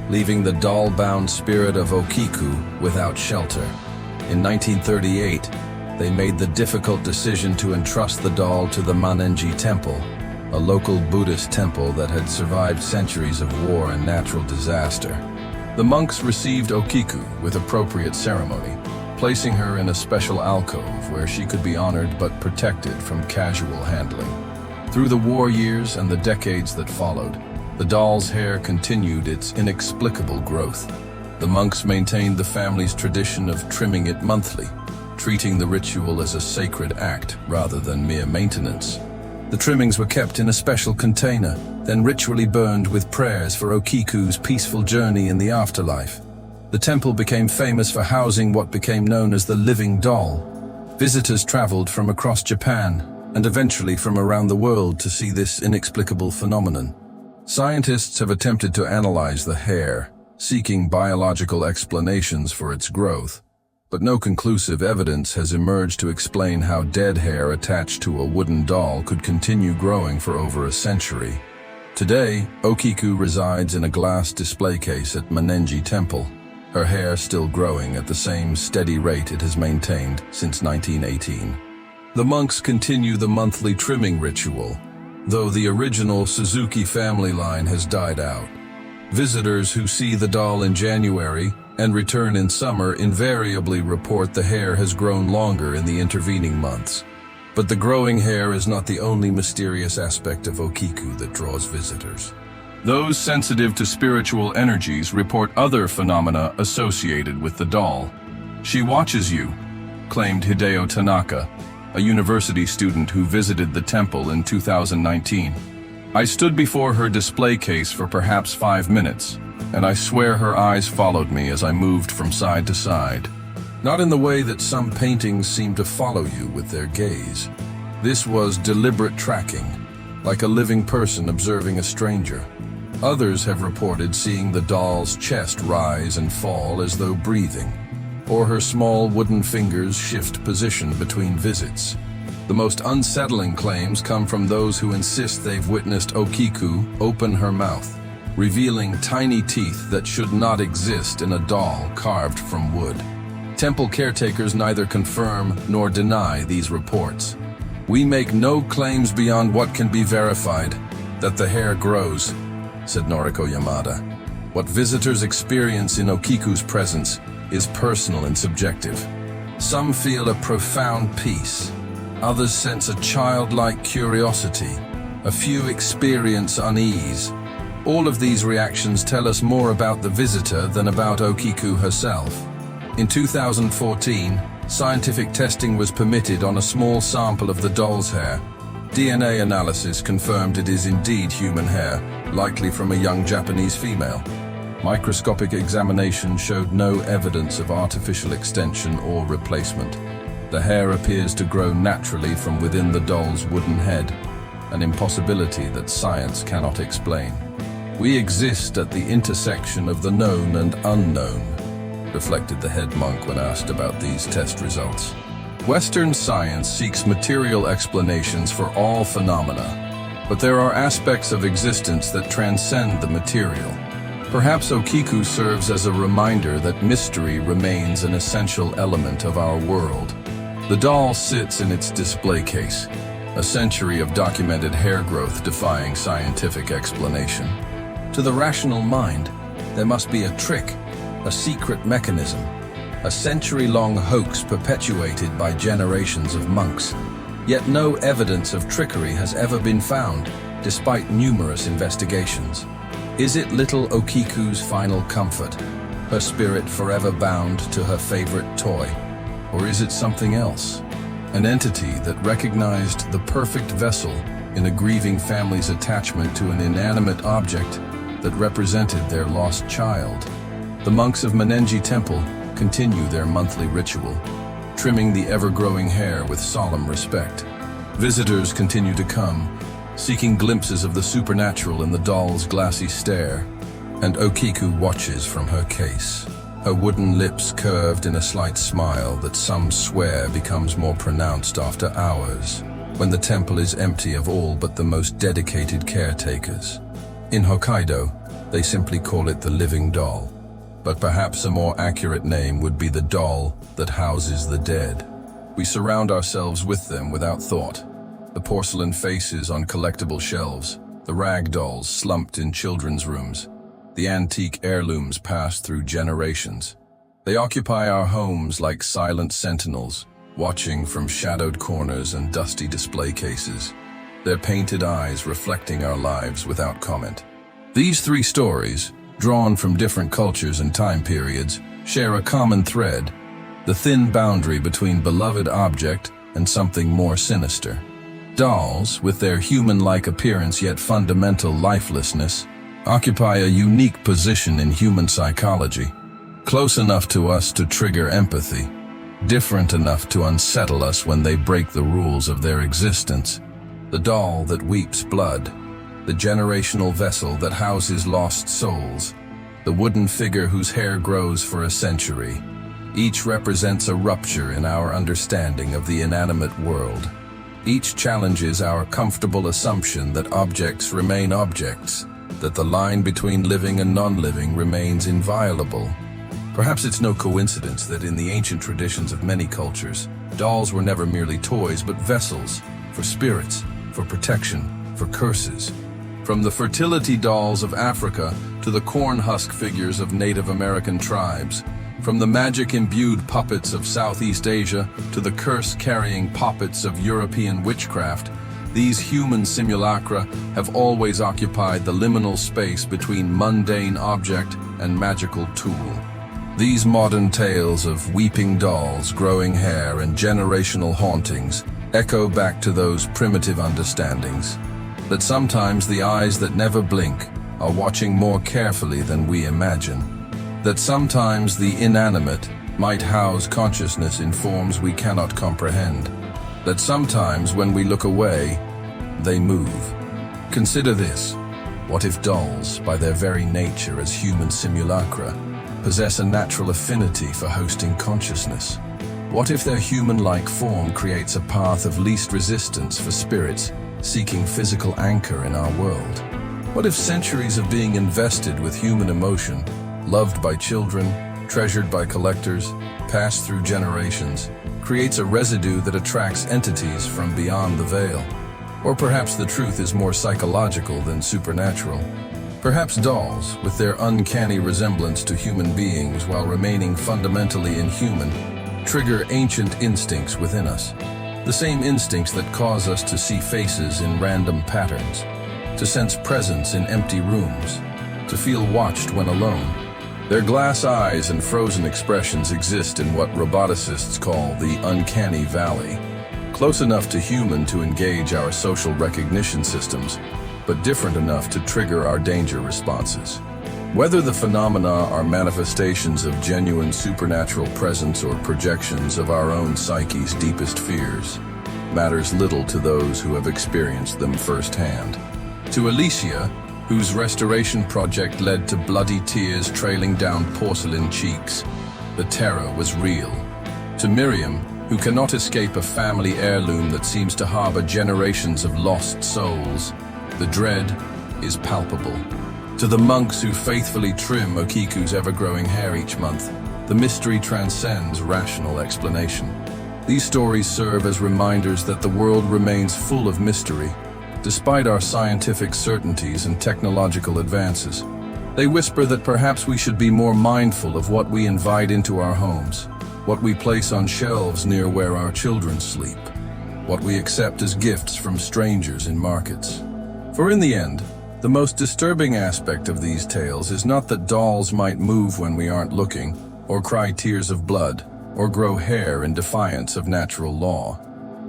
leaving the doll-bound spirit of Okiku without shelter. In 1938, they made the difficult decision to entrust the doll to the Manenji Temple, a local Buddhist temple that had survived centuries of war and natural disaster. The monks received Okiku with appropriate ceremony, placing her in a special alcove where she could be honored but protected from casual handling. Through the war years and the decades that followed, the doll's hair continued its inexplicable growth. The monks maintained the family's tradition of trimming it monthly, treating the ritual as a sacred act rather than mere maintenance. The trimmings were kept in a special container, then ritually burned with prayers for Okiku's peaceful journey in the afterlife. The temple became famous for housing what became known as the living doll. Visitors traveled from across Japan and eventually from around the world to see this inexplicable phenomenon. Scientists have attempted to analyze the hair, seeking biological explanations for its growth, but no conclusive evidence has emerged to explain how dead hair attached to a wooden doll could continue growing for over a century. Today, Okiku resides in a glass display case at Manenji Temple, her hair still growing at the same steady rate it has maintained since 1918. The monks continue the monthly trimming ritual, though the original Suzuki family line has died out. Visitors who see the doll in January and return in summer invariably report the hair has grown longer in the intervening months. But the growing hair is not the only mysterious aspect of Okiku that draws visitors. Those sensitive to spiritual energies report other phenomena associated with the doll. "She watches you," claimed Hideo Tanaka, a university student who visited the temple in 2019. "I stood before her display case for perhaps 5 minutes, and I swear her eyes followed me as I moved from side to side. Not in the way that some paintings seem to follow you with their gaze. This was deliberate tracking, like a living person observing a stranger." Others have reported seeing the doll's chest rise and fall as though breathing, or her small wooden fingers shift position between visits. The most unsettling claims come from those who insist they've witnessed Okiku open her mouth, revealing tiny teeth that should not exist in a doll carved from wood. Temple caretakers neither confirm nor deny these reports. "We make no claims beyond what can be verified, that the hair grows," said Noriko Yamada. "What visitors experience in Okiku's presence is personal and subjective. Some feel a profound peace. Others sense a childlike curiosity. A few experience unease. All of these reactions tell us more about the visitor than about Okiku herself." In 2014, scientific testing was permitted on a small sample of the doll's hair. DNA analysis confirmed it is indeed human hair, likely from a young Japanese female. Microscopic examination showed no evidence of artificial extension or replacement. The hair appears to grow naturally from within the doll's wooden head, an impossibility that science cannot explain. "We exist at the intersection of the known and unknown," reflected the head monk when asked about these test results. Western science seeks material explanations for all phenomena, but there are aspects of existence that transcend the material. Perhaps Okiku serves as a reminder that mystery remains an essential element of our world. The doll sits in its display case, a century of documented hair growth defying scientific explanation. To the rational mind, there must be a trick, a secret mechanism, a century-long hoax perpetuated by generations of monks. Yet no evidence of trickery has ever been found, despite numerous investigations. Is it little Okiku's final comfort? her spirit forever bound to her favorite toy? Or is it something else? An entity that recognized the perfect vessel in a grieving family's attachment to an inanimate object that represented their lost child. The monks of Menengi Temple continue their monthly ritual, trimming the ever-growing hair with solemn respect. Visitors continue to come, seeking glimpses of the supernatural in the doll's glassy stare, and Okiku watches from her case, her wooden lips curved in a slight smile that some swear becomes more pronounced after hours, when the temple is empty of all but the most dedicated caretakers. In Hokkaido, they simply call it the living doll, but perhaps a more accurate name would be the doll that houses the dead. We surround ourselves with them without thought. The porcelain faces on collectible shelves, the rag dolls slumped in children's rooms, the antique heirlooms passed through generations. They occupy our homes like silent sentinels, watching from shadowed corners and dusty display cases, their painted eyes reflecting our lives without comment. These three stories, drawn from different cultures and time periods, share a common thread: the thin boundary between beloved object and something more sinister. Dolls, with their human-like appearance yet fundamental lifelessness, occupy a unique position in human psychology, close enough to us to trigger empathy, different enough to unsettle us when they break the rules of their existence. The doll that weeps blood, the generational vessel that houses lost souls, the wooden figure whose hair grows for a century. Each represents a rupture in our understanding of the inanimate world. Each challenges our comfortable assumption that objects remain objects, that the line between living and non-living remains inviolable. Perhaps it's no coincidence that in the ancient traditions of many cultures, dolls were never merely toys but vessels for spirits, for protection, for curses. From the fertility dolls of Africa to the corn husk figures of Native American tribes, from the magic-imbued puppets of Southeast Asia to the curse-carrying puppets of European witchcraft, these human simulacra have always occupied the liminal space between mundane object and magical tool. These modern tales of weeping dolls, growing hair, and generational hauntings echo back to those primitive understandings, that sometimes the eyes that never blink are watching more carefully than we imagine, that sometimes the inanimate might house consciousness in forms we cannot comprehend, that sometimes when we look away, they move. Consider this: what if dolls, by their very nature as human simulacra, possess a natural affinity for hosting consciousness? What if their human-like form creates a path of least resistance for spirits seeking physical anchor in our world? What if centuries of being invested with human emotion, loved by children, treasured by collectors, passed through generations, creates a residue that attracts entities from beyond the veil? Or perhaps the truth is more psychological than supernatural. Perhaps dolls, with their uncanny resemblance to human beings while remaining fundamentally inhuman, trigger ancient instincts within us. The same instincts that cause us to see faces in random patterns, to sense presence in empty rooms, to feel watched when alone. Their glass eyes and frozen expressions exist in what roboticists call the uncanny valley, close enough to human to engage our social recognition systems, but different enough to trigger our danger responses. Whether the phenomena are manifestations of genuine supernatural presence or projections of our own psyche's deepest fears, matters little to those who have experienced them firsthand. To Alicia, whose restoration project led to bloody tears trailing down porcelain cheeks, the terror was real. To Miriam, who cannot escape a family heirloom that seems to harbor generations of lost souls, the dread is palpable. To the monks who faithfully trim Okiku's ever-growing hair each month, the mystery transcends rational explanation. These stories serve as reminders that the world remains full of mystery, despite our scientific certainties and technological advances. They whisper that perhaps we should be more mindful of what we invite into our homes, what we place on shelves near where our children sleep, what we accept as gifts from strangers in markets. For in the end, The most disturbing aspect of these tales is not that dolls might move when we aren't looking, or cry tears of blood, or grow hair in defiance of natural law.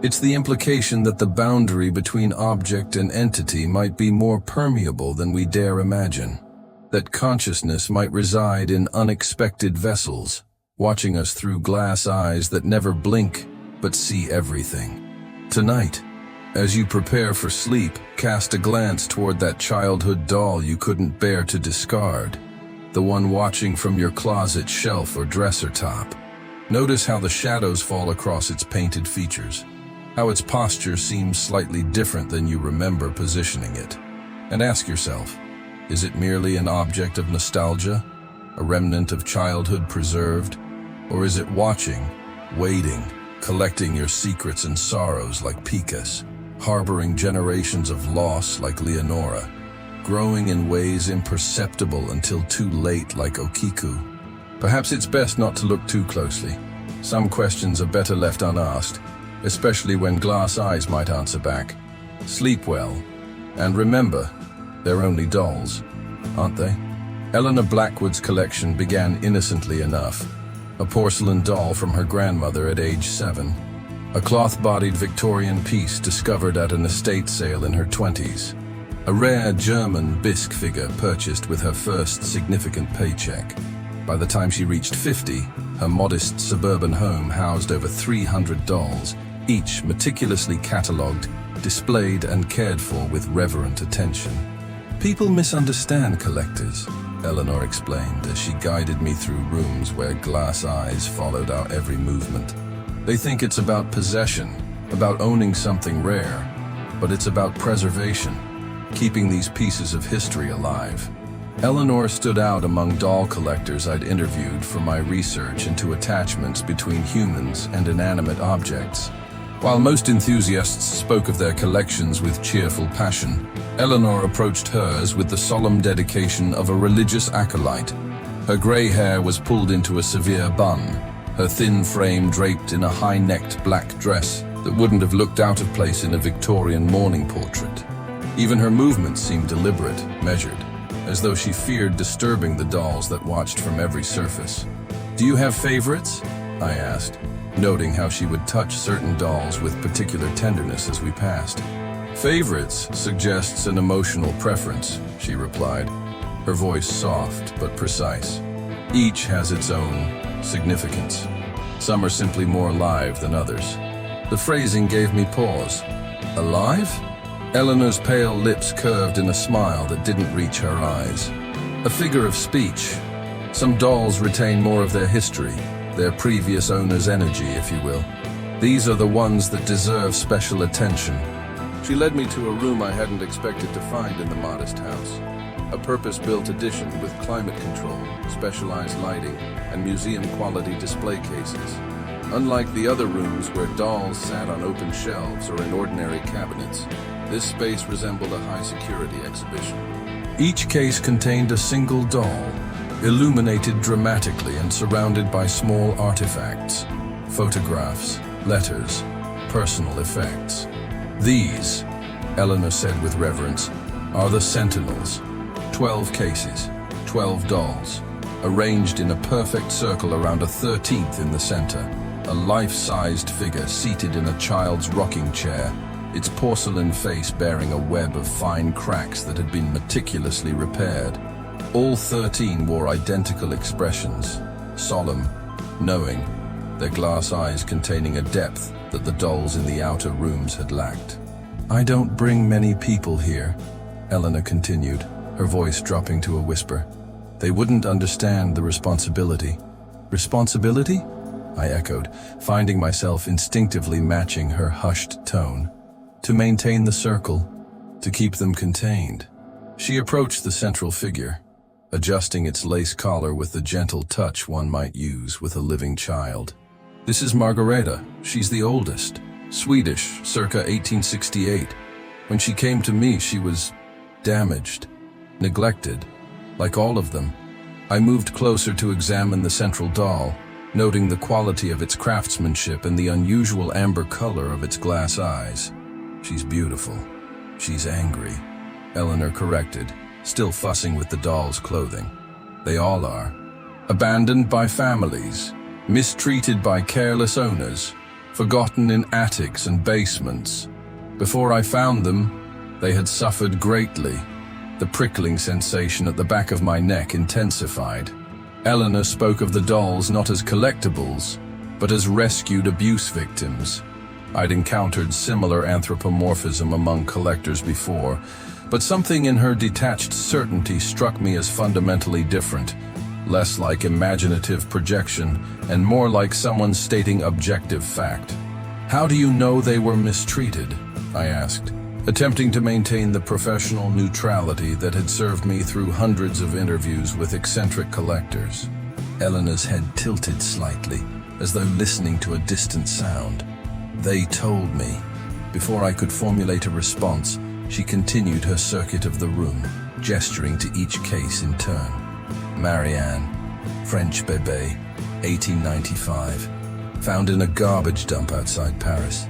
It's the implication that the boundary between object and entity might be more permeable than we dare imagine. That consciousness might reside in unexpected vessels, watching us through glass eyes that never blink but see everything. Tonight, as you prepare for sleep, cast a glance toward that childhood doll you couldn't bear to discard, the one watching from your closet shelf or dresser top. Notice how the shadows fall across its painted features, how its posture seems slightly different than you remember positioning it. And ask yourself, is it merely an object of nostalgia, a remnant of childhood preserved, or is it watching, waiting, collecting your secrets and sorrows like Picas, harboring generations of loss like Leonora, growing in ways imperceptible until too late like Okiku? Perhaps it's best not to look too closely. Some questions are better left unasked, especially when glass eyes might answer back. Sleep well, and remember, they're only dolls, aren't they? Eleanor Blackwood's collection began innocently enough. A porcelain doll from her grandmother at age 7. A cloth-bodied Victorian piece discovered at an estate sale in her 20s. A rare German bisque figure purchased with her first significant paycheck. By the time she reached 50, her modest suburban home housed over 300 dolls, each meticulously catalogued, displayed and cared for with reverent attention. People misunderstand collectors, Eleanor explained as she guided me through rooms where glass eyes followed our every movement. They think it's about possession, about owning something rare, but it's about preservation, keeping these pieces of history alive. Eleanor stood out among doll collectors I'd interviewed for my research into attachments between humans and inanimate objects. While most enthusiasts spoke of their collections with cheerful passion, Eleanor approached hers with the solemn dedication of a religious acolyte. Her gray hair was pulled into a severe bun, her thin frame draped in a high-necked black dress that wouldn't have looked out of place in a Victorian mourning portrait. Even her movements seemed deliberate, measured, as though she feared disturbing the dolls that watched from every surface. "Do you have favorites?" I asked, noting how she would touch certain dolls with particular tenderness as we passed. "Favorites suggests an emotional preference," she replied, her voice soft but precise. "Each has its own significance. Some are simply more alive than others." The phrasing gave me pause. Alive? Eleanor's pale lips curved in a smile that didn't reach her eyes. A figure of speech. Some dolls retain more of their history, their previous owner's energy, if you will. These are the ones that deserve special attention. She led me to a room I hadn't expected to find in the modest house. A purpose-built addition with climate control, specialized lighting, and museum-quality display cases. Unlike the other rooms where dolls sat on open shelves or in ordinary cabinets, this space resembled a high-security exhibition. Each case contained a single doll, illuminated dramatically and surrounded by small artifacts, photographs, letters, personal effects. "These," Eleanor said with reverence, "are the Sentinels. 12 cases, 12 dolls, arranged in a perfect circle around a 13th in the center, a life-sized figure seated in a child's rocking chair, its porcelain face bearing a web of fine cracks that had been meticulously repaired. All 13 wore identical expressions, solemn, knowing, their glass eyes containing a depth that the dolls in the outer rooms had lacked. "I don't bring many people here," Eleanor continued, her voice dropping to a whisper. "They wouldn't understand the responsibility." "Responsibility?" I echoed, finding myself instinctively matching her hushed tone. "To maintain the circle, to keep them contained." She approached the central figure, adjusting its lace collar with the gentle touch one might use with a living child. "This is Margareta. She's the oldest. Swedish, circa 1868. When she came to me, she was damaged, neglected, like all of them." I moved closer to examine the central doll, noting the quality of its craftsmanship and the unusual amber color of its glass eyes. "She's beautiful. She's angry. Eleanor corrected, still fussing with the doll's clothing. They all are. Abandoned by families, mistreated by careless owners, forgotten in attics and basements. Before I found them, they had suffered greatly. The prickling sensation at the back of my neck intensified. Eleanor spoke of the dolls not as collectibles, but as rescued abuse victims. I'd encountered similar anthropomorphism among collectors before, but something in her detached certainty struck me as fundamentally different, less like imaginative projection and more like someone stating objective fact. "How do you know they were mistreated?" I asked, attempting to maintain the professional neutrality that had served me through hundreds of interviews with eccentric collectors. Eleanor's head tilted slightly, as though listening to a distant sound. "They told me." Before I could formulate a response, she continued her circuit of the room, gesturing to each case in turn. Marianne, French bébé, 1895, found in a garbage dump outside Paris.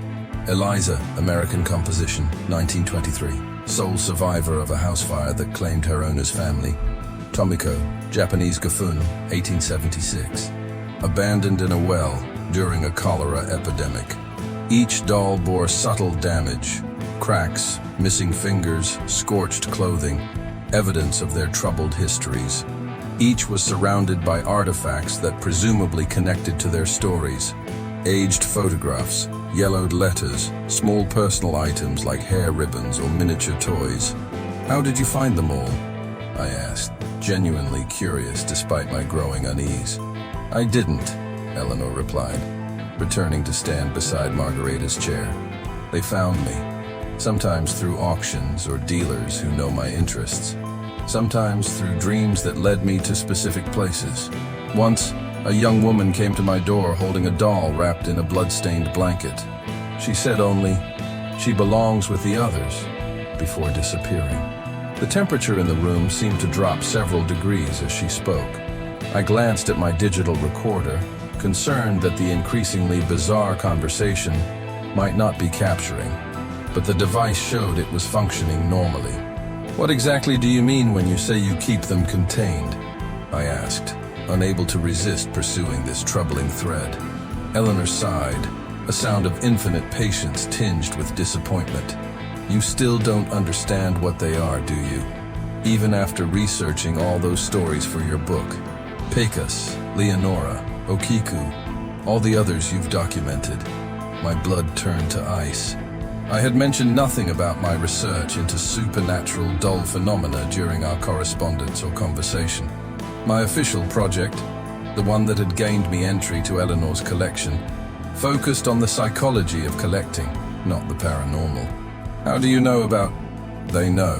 Eliza, American composition, 1923, sole survivor of a house fire that claimed her owner's family. Tomiko, Japanese Gafun, 1876, abandoned in a well during a cholera epidemic. Each doll bore subtle damage, cracks, missing fingers, scorched clothing, evidence of their troubled histories. Each was surrounded by artifacts that presumably connected to their stories. Aged photographs, yellowed letters, small personal items like hair ribbons or miniature toys. "How did you find them all?" I asked, genuinely curious despite my growing unease. "I didn't," Eleanor replied, returning to stand beside Margarita's chair. "They found me, sometimes through auctions or dealers who know my interests, sometimes through dreams that led me to specific places. Once, a young woman came to my door holding a doll wrapped in a blood-stained blanket. She said only, 'She belongs with the others,' before disappearing." The temperature in the room seemed to drop several degrees as she spoke. I glanced at my digital recorder, concerned that the increasingly bizarre conversation might not be capturing, but the device showed it was functioning normally. "What exactly do you mean when you say you keep them contained?" I asked, unable to resist pursuing this troubling thread. Eleanor sighed, a sound of infinite patience tinged with disappointment. "You still don't understand what they are, do you? Even after researching all those stories for your book. Pecos, Leonora, Okiku, all the others you've documented." My blood turned to ice. I had mentioned nothing about my research into supernatural doll phenomena during our correspondence or conversation. My official project, the one that had gained me entry to Eleanor's collection, focused on the psychology of collecting, not the paranormal. "How do you know about—" "They know,"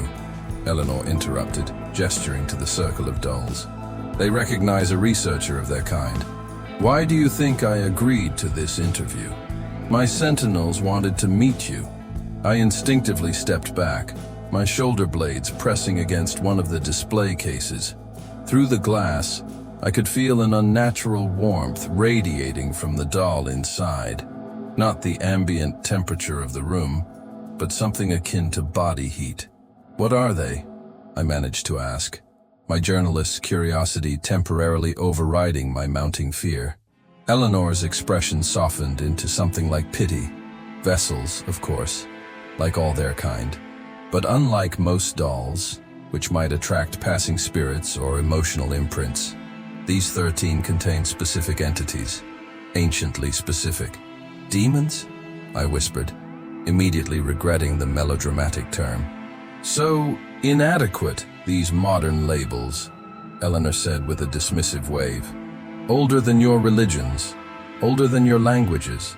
Eleanor interrupted, gesturing to the circle of dolls. "They recognize a researcher of their kind. Why do you think I agreed to this interview? My sentinels wanted to meet you." I instinctively stepped back, my shoulder blades pressing against one of the display cases. Through the glass, I could feel an unnatural warmth radiating from the doll inside. Not the ambient temperature of the room, but something akin to body heat. "What are they?" I managed to ask, my journalist's curiosity temporarily overriding my mounting fear. Eleanor's expression softened into something like pity. Vessels, of course, like all their kind. But unlike most dolls, which might attract passing spirits or emotional imprints, these 13 contain specific entities, anciently specific. "Demons?" I whispered, immediately regretting the melodramatic term. "So inadequate, these modern labels," Eleanor said with a dismissive wave. "Older than your religions, older than your languages.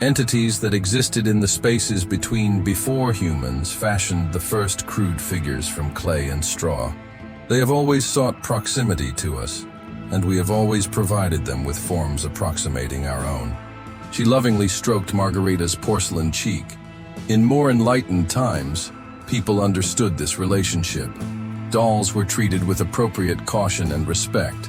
Entities that existed in the spaces before humans fashioned the first crude figures from clay and straw. They have always sought proximity to us, and we have always provided them with forms approximating our own." She lovingly stroked Margarita's porcelain cheek. In more enlightened times, people understood this relationship. Dolls were treated with appropriate caution and respect.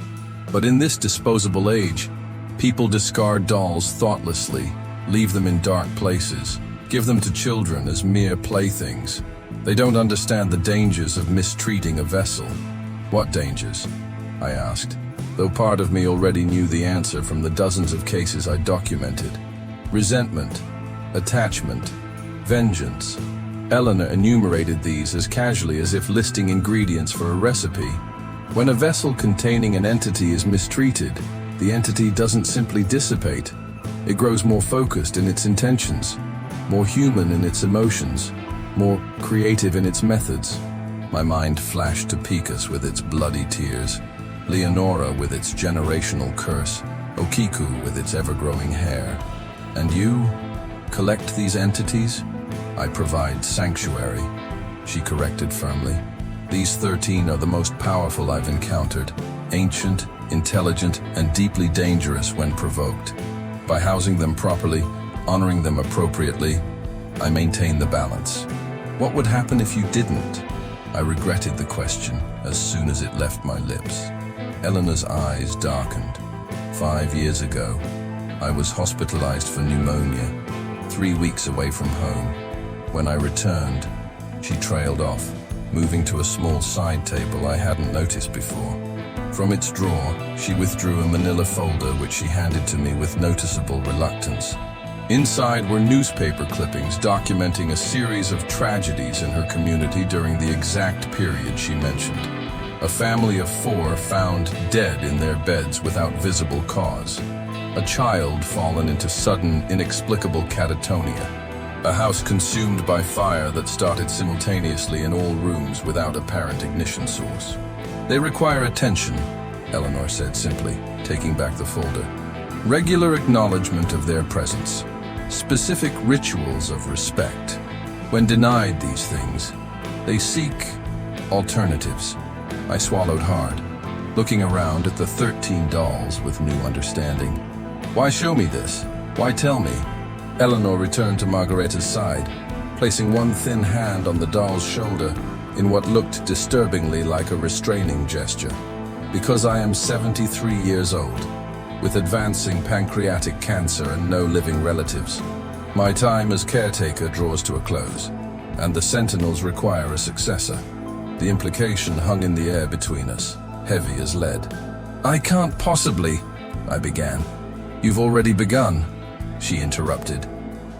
But in this disposable age, people discard dolls thoughtlessly, leave them in dark places, give them to children as mere playthings. They don't understand the dangers of mistreating a vessel. What dangers? I asked, though part of me already knew the answer from the dozens of cases I documented. Resentment, attachment, vengeance. Eleanor enumerated these as casually as if listing ingredients for a recipe. When a vessel containing an entity is mistreated, the entity doesn't simply dissipate. It grows more focused in its intentions, more human in its emotions, more creative in its methods. My mind flashed to Picus with its bloody tears, Leonora with its generational curse, Okiku with its ever-growing hair. And you collect these entities? I provide sanctuary, she corrected firmly. These 13 are the most powerful I've encountered, ancient, intelligent, and deeply dangerous when provoked. By housing them properly, honoring them appropriately, I maintain the balance. What would happen if you didn't? I regretted the question as soon as it left my lips. Eleanor's eyes darkened. 5 years ago, I was hospitalized for pneumonia, 3 weeks away from home. When I returned, she trailed off, moving to a small side table I hadn't noticed before. From its drawer, she withdrew a manila folder which she handed to me with noticeable reluctance. Inside were newspaper clippings documenting a series of tragedies in her community during the exact period she mentioned. A family of 4 found dead in their beds without visible cause. A child fallen into sudden, inexplicable catatonia. A house consumed by fire that started simultaneously in all rooms without apparent ignition source. They require attention, Eleanor said simply, taking back the folder. Regular acknowledgement of their presence. Specific rituals of respect. When denied these things, they seek alternatives. I swallowed hard, looking around at the 13 dolls with new understanding. Why show me this? Why tell me? Eleanor returned to Margareta's side, placing one thin hand on the doll's shoulder in what looked disturbingly like a restraining gesture. Because I am 73 years old, with advancing pancreatic cancer and no living relatives, my time as caretaker draws to a close, and the Sentinels require a successor. The implication hung in the air between us, heavy as lead. I can't possibly, I began. You've already begun, she interrupted.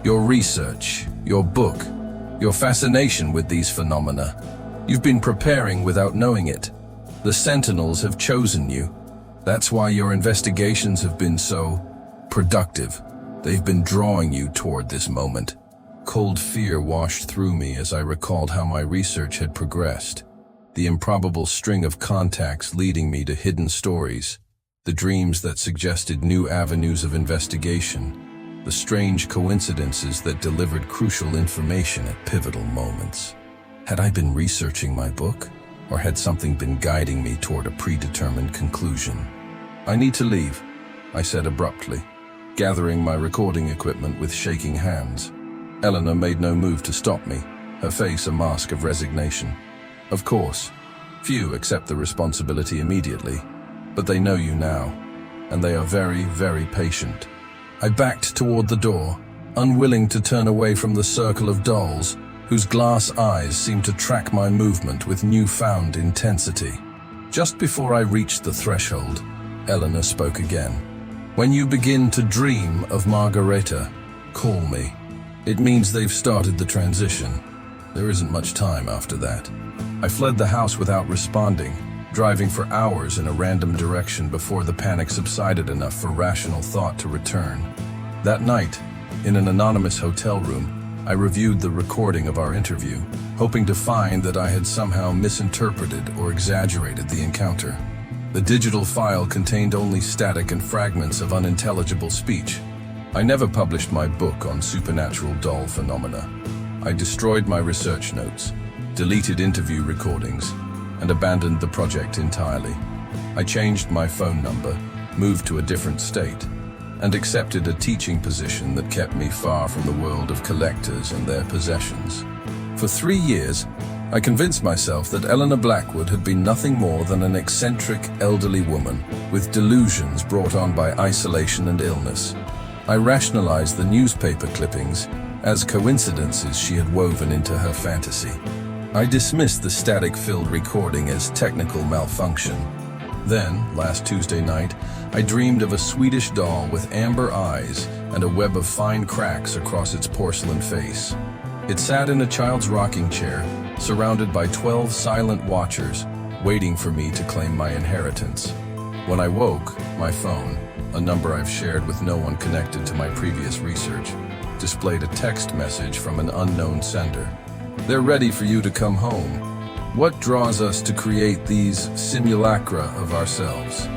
Your research, your book, your fascination with these phenomena. You've been preparing without knowing it. The Sentinels have chosen you. That's why your investigations have been so productive. They've been drawing you toward this moment. Cold fear washed through me as I recalled how my research had progressed. The improbable string of contacts leading me to hidden stories. The dreams that suggested new avenues of investigation. The strange coincidences that delivered crucial information at pivotal moments. Had I been researching my book, or had something been guiding me toward a predetermined conclusion? I need to leave, I said abruptly, gathering my recording equipment with shaking hands. Eleanor made no move to stop me, her face a mask of resignation. Of course, few accept the responsibility immediately, but they know you now, and they are very, very patient. I backed toward the door, unwilling to turn away from the circle of dolls, whose glass eyes seemed to track my movement with newfound intensity. Just before I reached the threshold, Eleanor spoke again. When you begin to dream of Margareta, call me. It means they've started the transition. There isn't much time after that. I fled the house without responding, driving for hours in a random direction before the panic subsided enough for rational thought to return. That night, in an anonymous hotel room, I reviewed the recording of our interview, hoping to find that I had somehow misinterpreted or exaggerated the encounter. The digital file contained only static and fragments of unintelligible speech. I never published my book on supernatural doll phenomena. I destroyed my research notes, deleted interview recordings, and abandoned the project entirely. I changed my phone number, moved to a different state, and accepted a teaching position that kept me far from the world of collectors and their possessions. For 3 years, I convinced myself that Eleanor Blackwood had been nothing more than an eccentric, elderly woman with delusions brought on by isolation and illness. I rationalized the newspaper clippings as coincidences she had woven into her fantasy. I dismissed the static-filled recording as technical malfunction. Then, last Tuesday night, I dreamed of a Swedish doll with amber eyes and a web of fine cracks across its porcelain face. It sat in a child's rocking chair, surrounded by 12 silent watchers, waiting for me to claim my inheritance. When I woke, my phone, a number I've shared with no one connected to my previous research, displayed a text message from an unknown sender. "They're ready for you to come home." What draws us to create these simulacra of ourselves?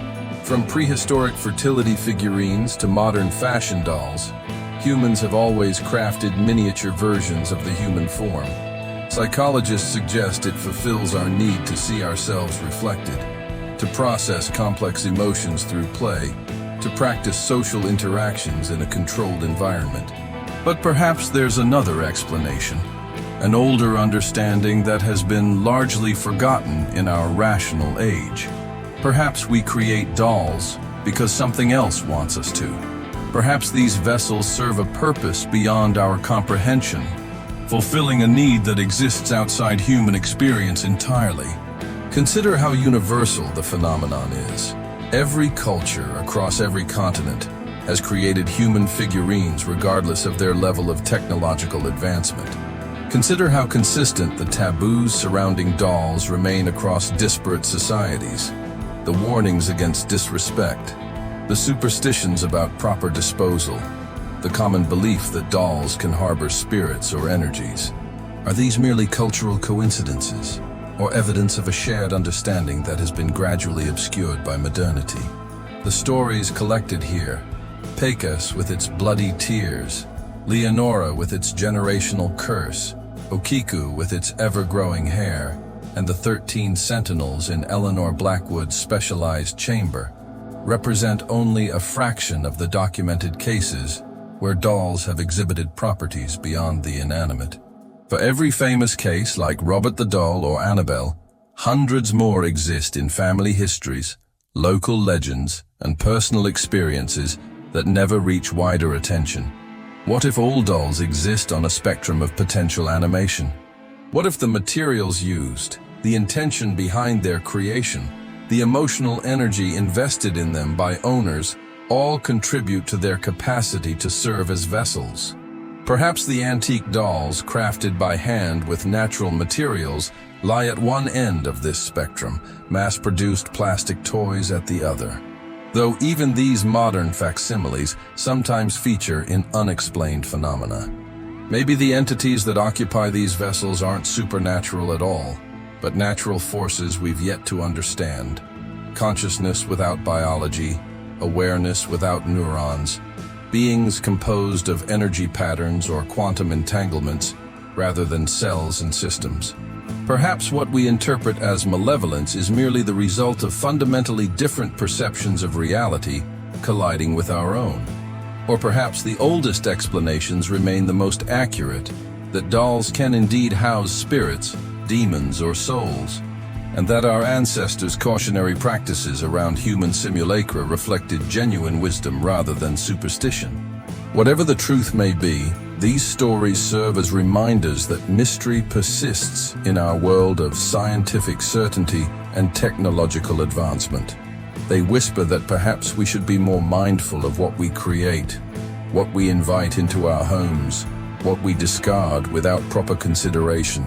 From prehistoric fertility figurines to modern fashion dolls, humans have always crafted miniature versions of the human form. Psychologists suggest it fulfills our need to see ourselves reflected, to process complex emotions through play, to practice social interactions in a controlled environment. But perhaps there's another explanation, an older understanding that has been largely forgotten in our rational age. Perhaps we create dolls because something else wants us to. Perhaps these vessels serve a purpose beyond our comprehension, fulfilling a need that exists outside human experience entirely. Consider how universal the phenomenon is. Every culture across every continent has created human figurines regardless of their level of technological advancement. Consider how consistent the taboos surrounding dolls remain across disparate societies. The warnings against disrespect, the superstitions about proper disposal, the common belief that dolls can harbor spirits or energies. Are these merely cultural coincidences, or evidence of a shared understanding that has been gradually obscured by modernity? The stories collected here, Pecos with its bloody tears, Leonora with its generational curse, Okiku with its ever-growing hair, and the 13 sentinels in Eleanor Blackwood's specialized chamber, represent only a fraction of the documented cases where dolls have exhibited properties beyond the inanimate. For every famous case like Robert the Doll or Annabelle, hundreds more exist in family histories, local legends, and personal experiences that never reach wider attention. What if all dolls exist on a spectrum of potential animation? What if the materials used, the intention behind their creation, the emotional energy invested in them by owners, all contribute to their capacity to serve as vessels? Perhaps the antique dolls crafted by hand with natural materials lie at one end of this spectrum, mass-produced plastic toys at the other. Though even these modern facsimiles sometimes feature in unexplained phenomena. Maybe the entities that occupy these vessels aren't supernatural at all, but natural forces we've yet to understand. Consciousness without biology, awareness without neurons, beings composed of energy patterns or quantum entanglements rather than cells and systems. Perhaps what we interpret as malevolence is merely the result of fundamentally different perceptions of reality colliding with our own. Or perhaps the oldest explanations remain the most accurate, that dolls can indeed house spirits, demons, or souls, and that our ancestors' cautionary practices around human simulacra reflected genuine wisdom rather than superstition. Whatever the truth may be, these stories serve as reminders that mystery persists in our world of scientific certainty and technological advancement. They whisper that perhaps we should be more mindful of what we create, what we invite into our homes, what we discard without proper consideration.